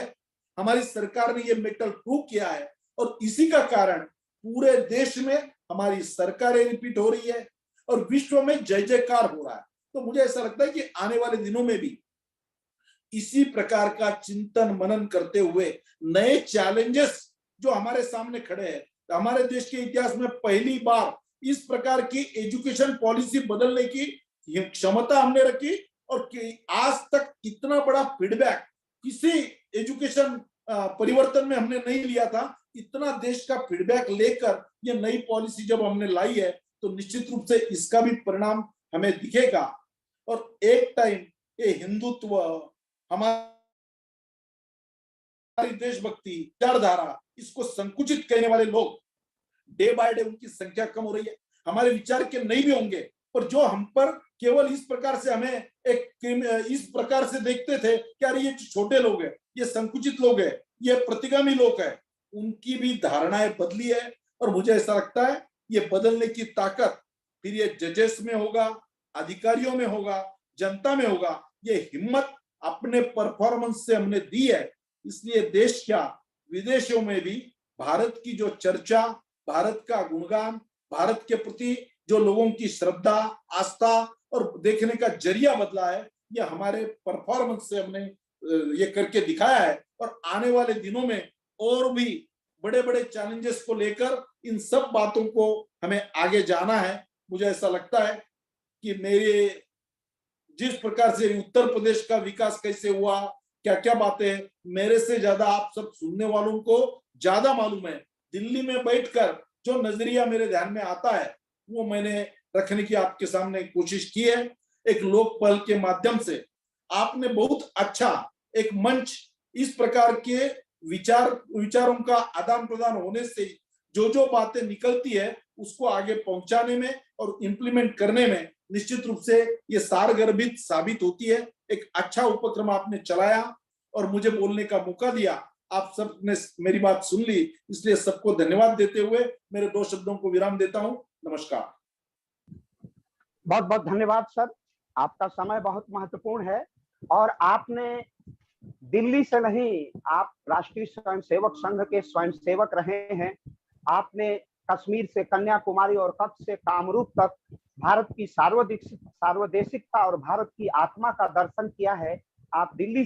हमारी सरकार ने ये मेटल प्रूव किया है, और इसी का कारण पूरे देश में हमारी सरकारें रिपीट हो रही है और विश्व में जय जयकार हो रहा है। तो मुझे ऐसा लगता है कि आने वाले दिनों में भी इसी प्रकार का चिंतन मनन करते हुए नए चैलेंजेस जो हमारे सामने खड़े हैं, हमारे देश के इतिहास में पहली बार इस प्रकार की एजुकेशन पॉलिसी बदलने की क्षमता हमने रखी, और आज तक इतना बड़ा फीडबैक किसी एजुकेशन परिवर्तन में हमने नहीं लिया था। इतना देश का फीडबैक लेकर ये नई पॉलिसी जब हमने लाई है तो निश्चित रूप से इसका भी परिणाम हमें दिखेगा। और एक टाइम ये हिंदुत्व, हमारी देशभक्ति, विचारधारा, इसको संकुचित करने वाले लोग डे बाय डे उनकी संख्या कम हो रही है। हमारे विचार के नहीं भी होंगे, पर जो हम पर केवल इस प्रकार से हमें इस प्रकार से देखते थे कि यार ये छोटे लोग हैं, ये संकुचित लोग हैं, ये प्रतिगामी लोग हैं, उनकी भी धारणाएं बदली है। और मुझे ऐसा लगता है ये बदलने की ताकत फिर ये जजेस में होगा, अधिकारियों में होगा, जनता में होगा। ये हिम्मत अपने परफॉर्मेंस से हमने दी है, इसलिए देश क्या विदेशों में भी भारत की जो चर्चा, भारत का गुणगान, भारत के प्रति जो लोगों की श्रद्धा, आस्था और देखने का जरिया बदला है, ये हमारे परफॉर्मेंस से हमने ये करके दिखाया है। और आने वाले दिनों में और भी बड़े बड़े चैलेंजेस को लेकर इन सब बातों को हमें आगे जाना है। मुझे ऐसा लगता है कि मेरे जिस प्रकार से उत्तर प्रदेश का विकास कैसे हुआ, क्या क्या बातें, मेरे से ज्यादा आप सब सुनने वालों को ज्यादा मालूम है। दिल्ली में बैठकर जो नजरिया मेरे ध्यान में आता है वो मैंने रखने की आपके सामने कोशिश की है। एक लोक पहल के माध्यम से आपने बहुत अच्छा एक मंच, इस प्रकार के विचारों का आदान प्रदान होने से जो बातें निकलती है उसको आगे पहुंचाने में और इम्प्लीमेंट करने में निश्चित रूप से ये सारगर्भित साबित होती है। एक अच्छा उपक्रम आपने चलाया और मुझे बोलने का मौका दिया। आप सब ने मेरी बात सुन ली, इसलिए सबको धन्यवाद देते हुए मेरे 2 शब्दों को विराम देता हूं। नमस्कार। बहुत बहुत धन्यवाद सर, आपका समय बहुत महत्वपूर्ण है और आपने दिल्ली से नहीं, आप राष्ट्रीय स्वयंसेवक संघ के स्वयंसेवक रहे हैं। आपने कश्मीर से कन्याकुमारी और कच्छ से कामरूप तक भारत की सार्वदेशिकता और भारत की आत्मा का दर्शन किया है। आप दिल्ली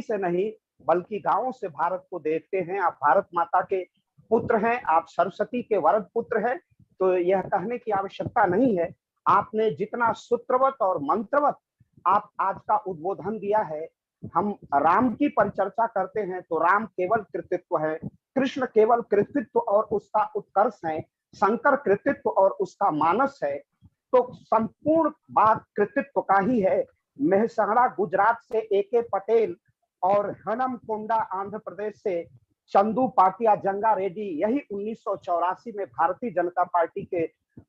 से नहीं बल्कि गांवों से भारत को देखते हैं। आप भारत माता के पुत्र हैं, आप सरस्वती के वरद पुत्र हैं, तो यह कहने की आवश्यकता नहीं है। आपने जितना सूत्रवत और मंत्रवत आप आज का उद्बोधन दिया है। हम राम की परिचर्चा करते हैं तो राम केवल कृतित्व है, कृष्ण केवल कृतित्व और उसका उत्कर्ष है, शंकर कृतित्व और उसका मानस है, तो संपूर्ण बात कृतित्व का ही है। मेहसाणा गुजरात से ए.के. पटेल और हनमकोंडा आंध्र प्रदेश से चंदू पाटिया जंगा रेड्डी, यही 1984 में भारतीय जनता पार्टी के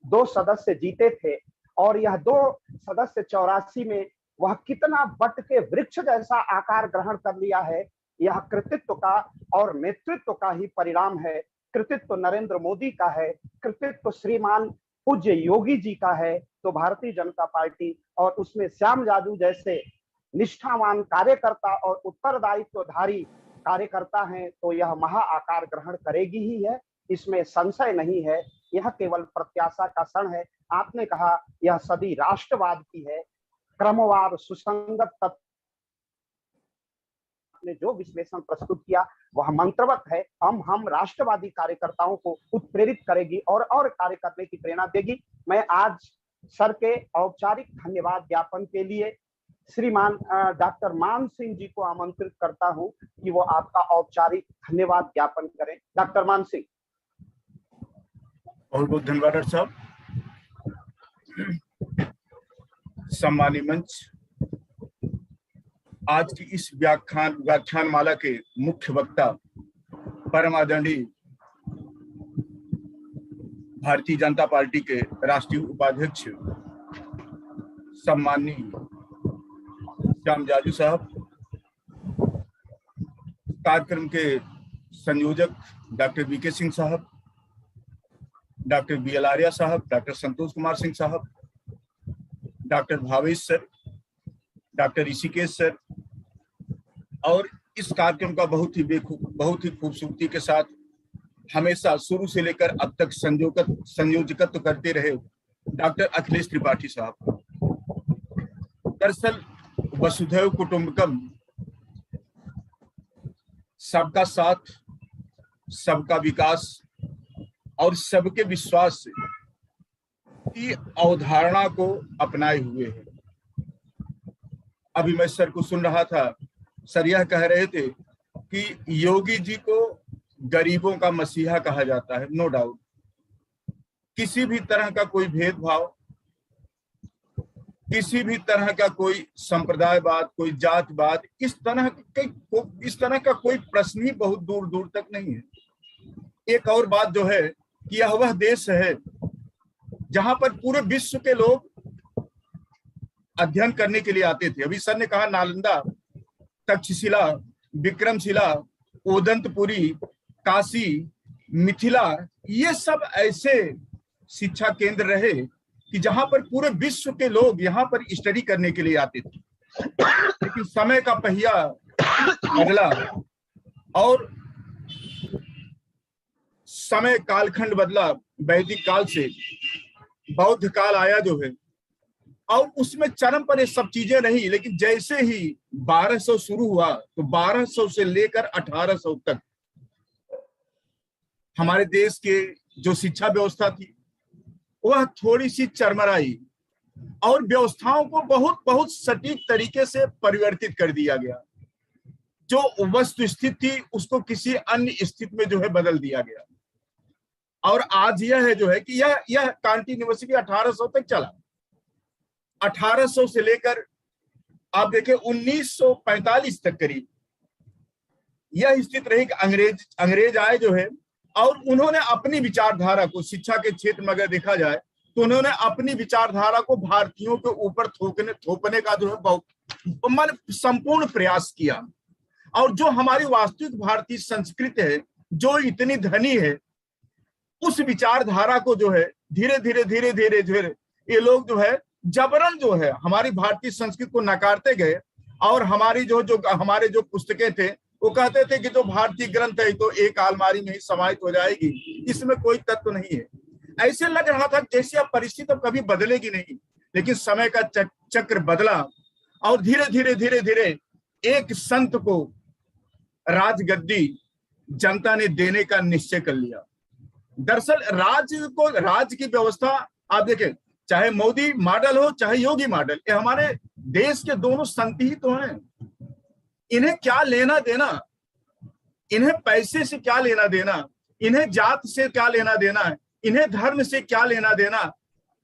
2 सदस्य जीते थे। और यह 2 सदस्य 84 में वह कितना बट के वृक्ष जैसा आकार ग्रहण कर लिया है, यह कृतित्व का और नेतृत्व का ही परिणाम है। कृतित्व नरेंद्र मोदी का है, कृतित्व श्रीमान पूज्य योगी जी का है। तो भारतीय जनता पार्टी और उसमें श्याम जाजू जैसे निष्ठावान कार्यकर्ता और उत्तरदायित्वधारी कार्यकर्ता हैं तो यह महा आकार ग्रहण करेगी ही है, इसमें संशय नहीं है। यह केवल प्रत्याशा का क्षण है। आपने कहा यह सदी राष्ट्रवाद की है, क्रमवार सुसंगत तत्व ने जो विश्लेषण प्रस्तुत किया वह मंत्रवत है। हम राष्ट्रवादी कार्यकर्ताओं को उत्प्रेरित करेगी और कार्य करने की प्रेरणा देगी। मैं आज सर के औपचारिक धन्यवाद ज्ञापन के लिए श्रीमान डॉक्टर मान सिंह जी को आमंत्रित करता हूं कि वो आपका औपचारिक धन्यवाद ज्ञापन करें। डॉक्टर मान सिंह। बहुत बहुत धन्यवाद डॉक्टर साहब। सम्मानित मंच, आज की इस व्याख्यान माला के मुख्य वक्ता परम आदरणीय भारतीय जनता पार्टी के राष्ट्रीय उपाध्यक्ष सम्माननीय श्याम जाजू साहब, कार्यक्रम के संयोजक डॉक्टर वीके सिंह साहब, डॉक्टर BL आर्या साहब, डॉक्टर संतोष कुमार सिंह साहब, doctor Bhavesh sir, doctor Rishikesh sir, और इस कार्यक्रम का बहुत ही खूबसूरती के साथ हमेशा शुरू से लेकर अब तक संयोजकत्व करते रहे डॉक्टर अखिलेश त्रिपाठी साहब। दरअसल वसुधैव कुटुंबकम, सबका साथ, सबका विकास और सबके विश्वास की अवधारणा को अपनाए हुए है। अभी मैं सर को सुन रहा था, सर यह कह रहे थे कि योगी जी को गरीबों का मसीहा कहा जाता है। नो डाउट, किसी भी तरह का कोई भेदभाव, किसी भी तरह का कोई संप्रदायवाद, कोई जातवाद, इस तरह का कोई प्रश्न ही बहुत दूर दूर तक नहीं है। एक और बात जो है कि यह वह देश है जहां पर पूरे विश्व के लोग अध्ययन करने के लिए आते थे। अभी सर ने कहा नालंदा, तक्षशिला, विक्रमशिला, ओदंतपुरी, काशी, मिथिला, ये सब ऐसे शिक्षा केंद्र रहे कि जहां पर पूरे विश्व के लोग यहाँ पर स्टडी करने के लिए आते थे। लेकिन समय का पहिया बदला और समय कालखंड बदला, वैदिक काल से बौद्ध काल आया जो है, और उसमें चरम पर ये सब चीजें रही। लेकिन जैसे ही 1200 शुरू हुआ तो 1200 से लेकर 1800 तक हमारे देश के जो शिक्षा व्यवस्था थी वह थोड़ी सी चरमराई और व्यवस्थाओं को बहुत बहुत सटीक तरीके से परिवर्तित कर दिया गया। जो वस्तु स्थिति थी उसको किसी अन्य स्थिति में जो है बदल दिया गया। और आज यह है जो है कि यह कंटिन्यूअसली 1800 तक चला। 1800 से लेकर आप देखें 1945 तक करीब यह स्थिति रही कि अंग्रेज आए जो है, और उन्होंने अपनी विचारधारा को, शिक्षा के क्षेत्र में अगर देखा जाए तो उन्होंने अपनी विचारधारा को भारतीयों के ऊपर थोपने का जो है बहुत संपूर्ण प्रयास किया। और जो हमारी वास्तविक भारतीय संस्कृति है, जो इतनी धनी है, उस विचारधारा को जो है धीरे धीरे ये लोग जो है जबरन जो है हमारी भारतीय संस्कृति को नकारते गए। और हमारी हमारे जो पुस्तकें थे वो कहते थे कि जो भारतीय ग्रंथ है तो एक अलमारी में ही समाहित हो जाएगी, इसमें कोई तत्व नहीं है। ऐसे लग रहा था जैसे अब परिस्थिति अब कभी बदलेगी नहीं। लेकिन समय का चक्र बदला और धीरे धीरे एक संत को राजगद्दी जनता ने देने का निश्चय कर लिया। दरअसल राज्य की व्यवस्था आप देखें, चाहे मोदी मॉडल हो चाहे योगी मॉडल, ये हमारे देश के दोनों संत ही तो हैं। इन्हें क्या लेना देना, इन्हें पैसे से क्या लेना देना, इन्हें जात से क्या लेना देना है, इन्हें धर्म से क्या लेना देना।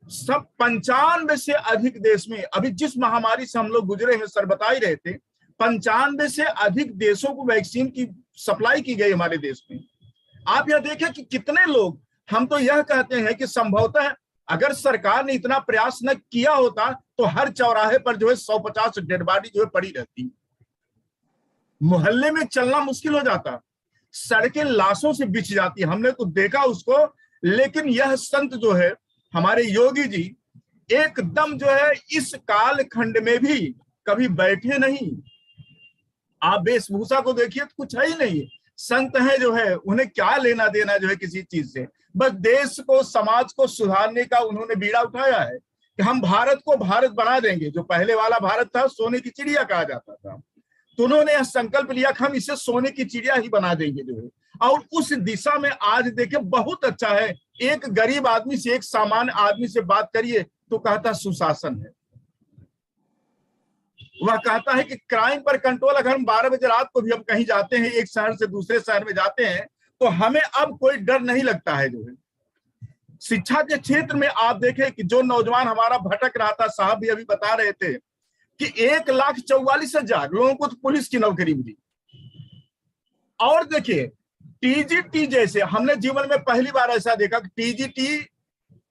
सब 95 से अधिक देश में, अभी जिस महामारी से हम लोग गुजरे हैं सर बता ही रहे थे, 95 से अधिक देशों को वैक्सीन की सप्लाई की गई हमारे देश में। आप यह देखें कि कितने लोग, हम तो यह कहते हैं कि संभवतः अगर सरकार ने इतना प्रयास न किया होता तो हर चौराहे पर जो है 150 डेड बॉडी जो है पड़ी रहती, मोहल्ले में चलना मुश्किल हो जाता, सड़कें लाशों से बिछ जाती। हमने तो देखा उसको। लेकिन यह संत जो है हमारे योगी जी एकदम जो है इस काल खंड में भी कभी बैठे नहीं। आप वेशभूषा को देखिए तो कुछ है ही नहीं। संत है जो है, उन्हें क्या लेना देना जो है किसी चीज से। बस देश को, समाज को सुधारने का उन्होंने बीड़ा उठाया है कि हम भारत को भारत बना देंगे। जो पहले वाला भारत था सोने की चिड़िया कहा जाता था, तो उन्होंने यह संकल्प लिया कि हम इसे सोने की चिड़िया ही बना देंगे जो है। और उस दिशा में आज देखिए बहुत अच्छा है। एक गरीब आदमी से, एक सामान्य आदमी से बात करिए तो कहता सुशासन है। वह कहता है कि क्राइम पर कंट्रोल। अगर हम 12 बजे रात को भी हम कहीं जाते हैं, एक शहर से दूसरे शहर में जाते हैं, तो हमें अब कोई डर नहीं लगता है जो है। शिक्षा के क्षेत्र में आप देखें कि जो नौजवान हमारा भटक रहा था, साहब भी अभी बता रहे थे कि 1,44,000 लोगों को तो पुलिस की नौकरी मिली। और देखिए टीजीटी जैसे, हमने जीवन में पहली बार ऐसा देखा कि टीजीटी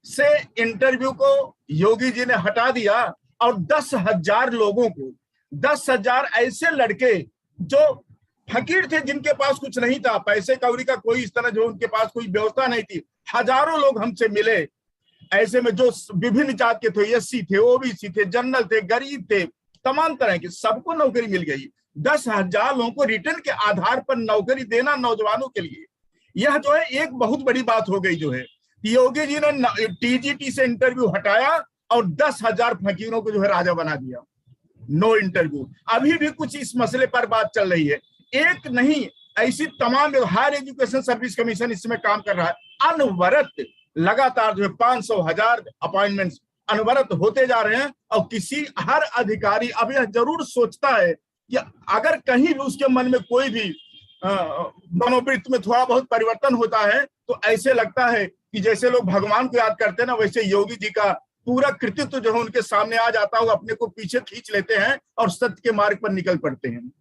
से इंटरव्यू को योगी जी ने हटा दिया और 10,000 लोगों को, 10,000 ऐसे लड़के जो फकीर थे, जिनके पास कुछ नहीं था, पैसे कौड़ी का कोई इस तरह जो उनके पास कोई व्यवस्था नहीं थी, हजारों लोग हमसे मिले। ऐसे में जो विभिन्न जात के थे, एससी थे, ओबीसी थे, जनरल थे, गरीब थे, तमाम तरह के, सबको नौकरी मिल गई। 10,000 लोगों को रिटर्न के आधार पर नौकरी देना नौजवानों के लिए, यह जो है एक बहुत बड़ी बात हो गई जो है। योगी जी ने टीजीटी से इंटरव्यू हटाया और 10,000 फकीरों को जो है राजा बना दिया, नो इंटरव्यू। अभी भी कुछ इस मसले पर बात चल रही है। एक नहीं ऐसी तमाम हायर एजुकेशन सर्विस कमीशन इसमें काम कर रहा है। अनवरत लगातार जो है 500,000 अपॉइंटमेंट्स अनवरत होते जा रहे हैं। और किसी हर अधिकारी अब यह जरूर सोचता है कि अगर कहीं भी उसके मन में कोई भी मनोवृत्ति में थोड़ा बहुत परिवर्तन होता है तो ऐसे लगता है कि जैसे लोग भगवान को याद करते हैं ना, वैसे योगी जी का पूरा कृतित्व जो है उनके सामने आ जाता है, वो अपने को पीछे खींच लेते हैं और सत्य के मार्ग पर निकल पड़ते हैं।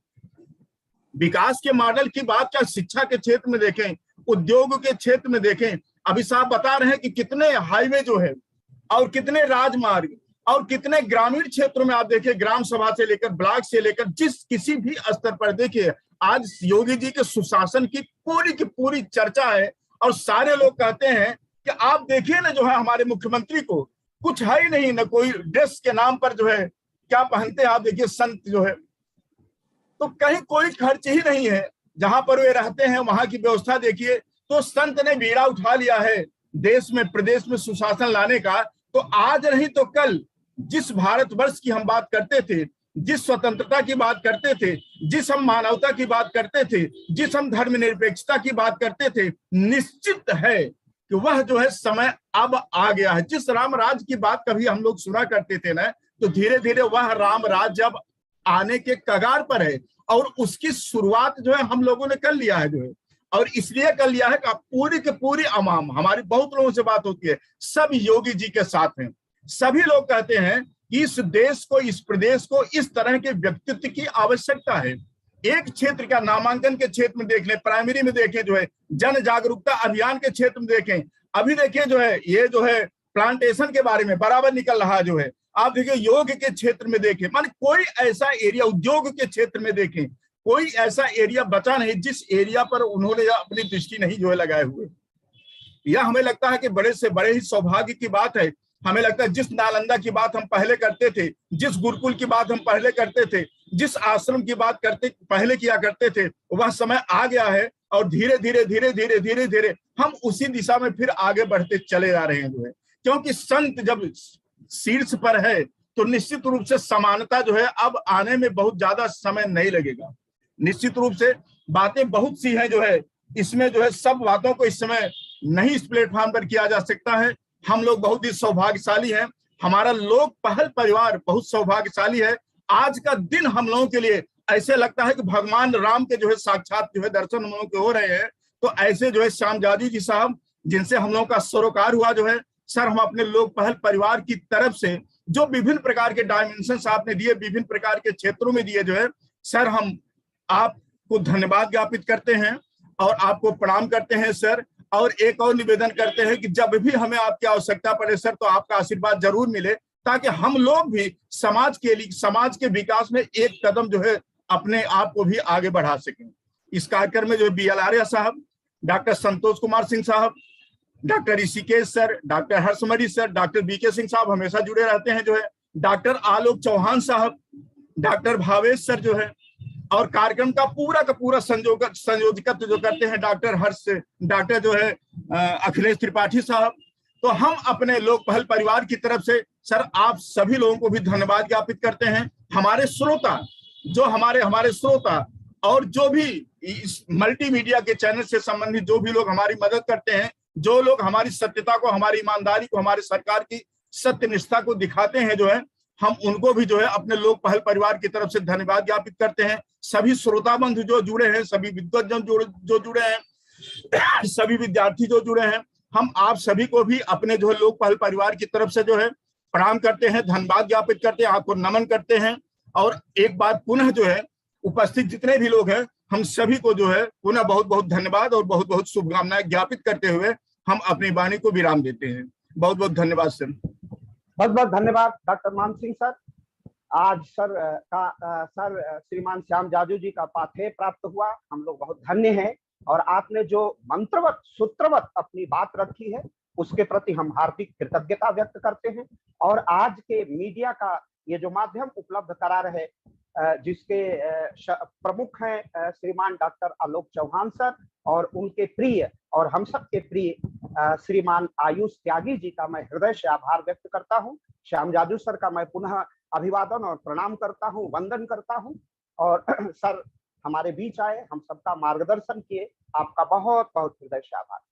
विकास के मॉडल की बात क्या शिक्षा के क्षेत्र में देखें, उद्योग के क्षेत्र में देखें, अभी साहब बता रहे हैं कि कितने हाईवे जो है और कितने राजमार्ग और कितने ग्रामीण क्षेत्रों में आप देखिए, ग्राम सभा से लेकर ब्लॉक से लेकर जिस किसी भी स्तर पर देखिए, आज योगी जी के सुशासन की पूरी चर्चा है। और सारे लोग कहते हैं कि आप देखिए ना जो है हमारे मुख्यमंत्री को कुछ है ही नहीं, ना कोई ड्रेस के नाम पर जो है क्या पहनते हैं, आप देखिए संत जो है, तो कहीं कोई खर्च ही नहीं है। जहां पर वे रहते हैं वहां की व्यवस्था देखिए। तो संत ने बीड़ा उठा लिया है देश में प्रदेश में सुशासन लाने का। तो आज नहीं तो कल जिस भारतवर्ष की हम बात करते थे, जिस स्वतंत्रता की बात करते थे, जिस हम मानवता की बात करते थे, जिस हम धर्मनिरपेक्षता की बात करते थे, निश्चित है कि वह जो है समय अब आ गया है। जिस राम राज की बात कभी हम लोग सुना करते थे ना, तो धीरे धीरे वह राम राज जब आने के कगार पर है और उसकी शुरुआत जो है हम लोगों ने कर लिया है जो है। और इसलिए कर लिया है कि पूरी की पूरी अवाम, हमारी बहुत लोगों से बात होती है, सब योगी जी के साथ हैं। सभी लोग कहते हैं कि इस देश को, इस प्रदेश को इस तरह के व्यक्तित्व की आवश्यकता है। एक क्षेत्र का नामांकन के क्षेत्र में देख लें, प्राइमरी में देखें जो है, जन जागरूकता अभियान के क्षेत्र में देखें, अभी देखिए जो है ये जो है प्लांटेशन के बारे में बराबर निकल रहा जो है। आप देखिए योग के क्षेत्र में देखें, मान कोई ऐसा एरिया, उद्योग के क्षेत्र में देखें, कोई ऐसा एरिया बचा नहीं जिस एरिया पर उन्होंने अपनी दृष्टि नहीं जो है लगाए हुए। यह हमें लगता है कि बड़े से बड़े ही सौभाग्य की बात है। हमें लगता है जिस नालंदा की बात हम पहले करते थे, जिस गुरुकुल की बात हम पहले करते थे, जिस आश्रम की बात पहले किया करते थे, वह समय आ गया है। और धीरे धीरे हम उसी दिशा में फिर आगे बढ़ते चले जा रहे हैं जो है। क्योंकि संत जब शीर्ष पर है तो निश्चित रूप से समानता जो है अब आने में बहुत ज्यादा समय नहीं लगेगा। निश्चित रूप से बातें बहुत सी हैं जो है, इसमें जो है सब बातों को इस समय नहीं इस प्लेटफॉर्म पर किया जा सकता है। हम लोग बहुत ही सौभाग्यशाली हैं, हमारा लोक पहल परिवार बहुत सौभाग्यशाली है। आज का दिन हम लोगों के लिए ऐसे लगता है कि भगवान राम के जो है साक्षात जो है दर्शन हम लोगों के हो रहे हैं। तो ऐसे जो है श्याम जाजू जी साहब, जिनसे हम लोगों का सरोकार हुआ जो है, सर हम अपने लोक पहल परिवार की तरफ से जो विभिन्न प्रकार के डायमेंशन आपने दिए, विभिन्न प्रकार के क्षेत्रों में दिए जो है, सर हम आपको धन्यवाद ज्ञापित करते हैं और आपको प्रणाम करते हैं सर। और एक और निवेदन करते हैं कि जब भी हमें आपकी आवश्यकता पड़े सर, तो आपका आशीर्वाद जरूर मिले, ताकि हम लोग भी समाज के लिए, समाज के विकास में एक कदम जो है अपने आप को भी आगे बढ़ा सकें। इस कार्यक्रम में जो BL आर्या साहब, डॉक्टर संतोष कुमार सिंह साहब, doctor Rishikesh sir, doctor Harshmani sir, doctor BK Singh साहब हमेशा जुड़े रहते हैं जो है, डॉक्टर आलोक चौहान साहब, डॉक्टर भावेश सर जो है, और कार्यक्रम का पूरा संयोजकत्व जो करते हैं डॉक्टर जो है अखिलेश त्रिपाठी साहब। तो हम अपने लोक पहल परिवार की तरफ से सर आप सभी लोगों को भी धन्यवाद ज्ञापित करते हैं। हमारे श्रोता जो हमारे श्रोता और जो भी इस मल्टीमीडिया के चैनल से संबंधित जो भी लोग हमारी मदद करते हैं, जो लोग हमारी सत्यता को, हमारी ईमानदारी को, हमारी सरकार की सत्यनिष्ठा को दिखाते हैं जो है, हम उनको भी जो है अपने लोक पहल परिवार की तरफ से धन्यवाद ज्ञापित करते हैं। सभी श्रोता बंधु जो जुड़े हैं, सभी विद्वज्जन जो जुड़े हैं, सभी विद्यार्थी जो जुड़े हैं, हम आप सभी को भी अपने जो है लोक पहल परिवार की तरफ से जो है प्रणाम करते हैं, धन्यवाद ज्ञापित करते हैं, आपको नमन करते हैं। और एक बार पुनः जो है उपस्थित जितने भी लोग हैं, हम सभी को जो है पुनः बहुत बहुत धन्यवाद और बहुत बहुत शुभकामनाएं ज्ञापित करते हुए हम अपनी वाणी को विराम देते हैं। बहुत बहुत धन्यवाद सर। बहुत बहुत धन्यवाद डॉक्टर मान सिंह सर। आज सर श्रीमान श्याम जाजू जी का पाथेय प्राप्त हुआ, हम लोग बहुत धन्य हैं। और आपने जो मंत्रवत सूत्रवत अपनी बात रखी है उसके प्रति हम हार्दिक कृतज्ञता व्यक्त करते हैं। और आज के मीडिया का ये जो माध्यम उपलब्ध करा रहे, जिसके प्रमुख हैं श्रीमान डॉक्टर आलोक चौहान सर और उनके प्रिय और हम सबके प्रिय श्रीमान आयुष त्यागी जी का मैं हृदय से आभार व्यक्त करता हूं। श्याम जाजू सर का मैं पुनः अभिवादन और प्रणाम करता हूं, वंदन करता हूं। और सर हमारे बीच आए, हम सबका मार्गदर्शन किए। आपका बहुत बहुत हृदय से आभार।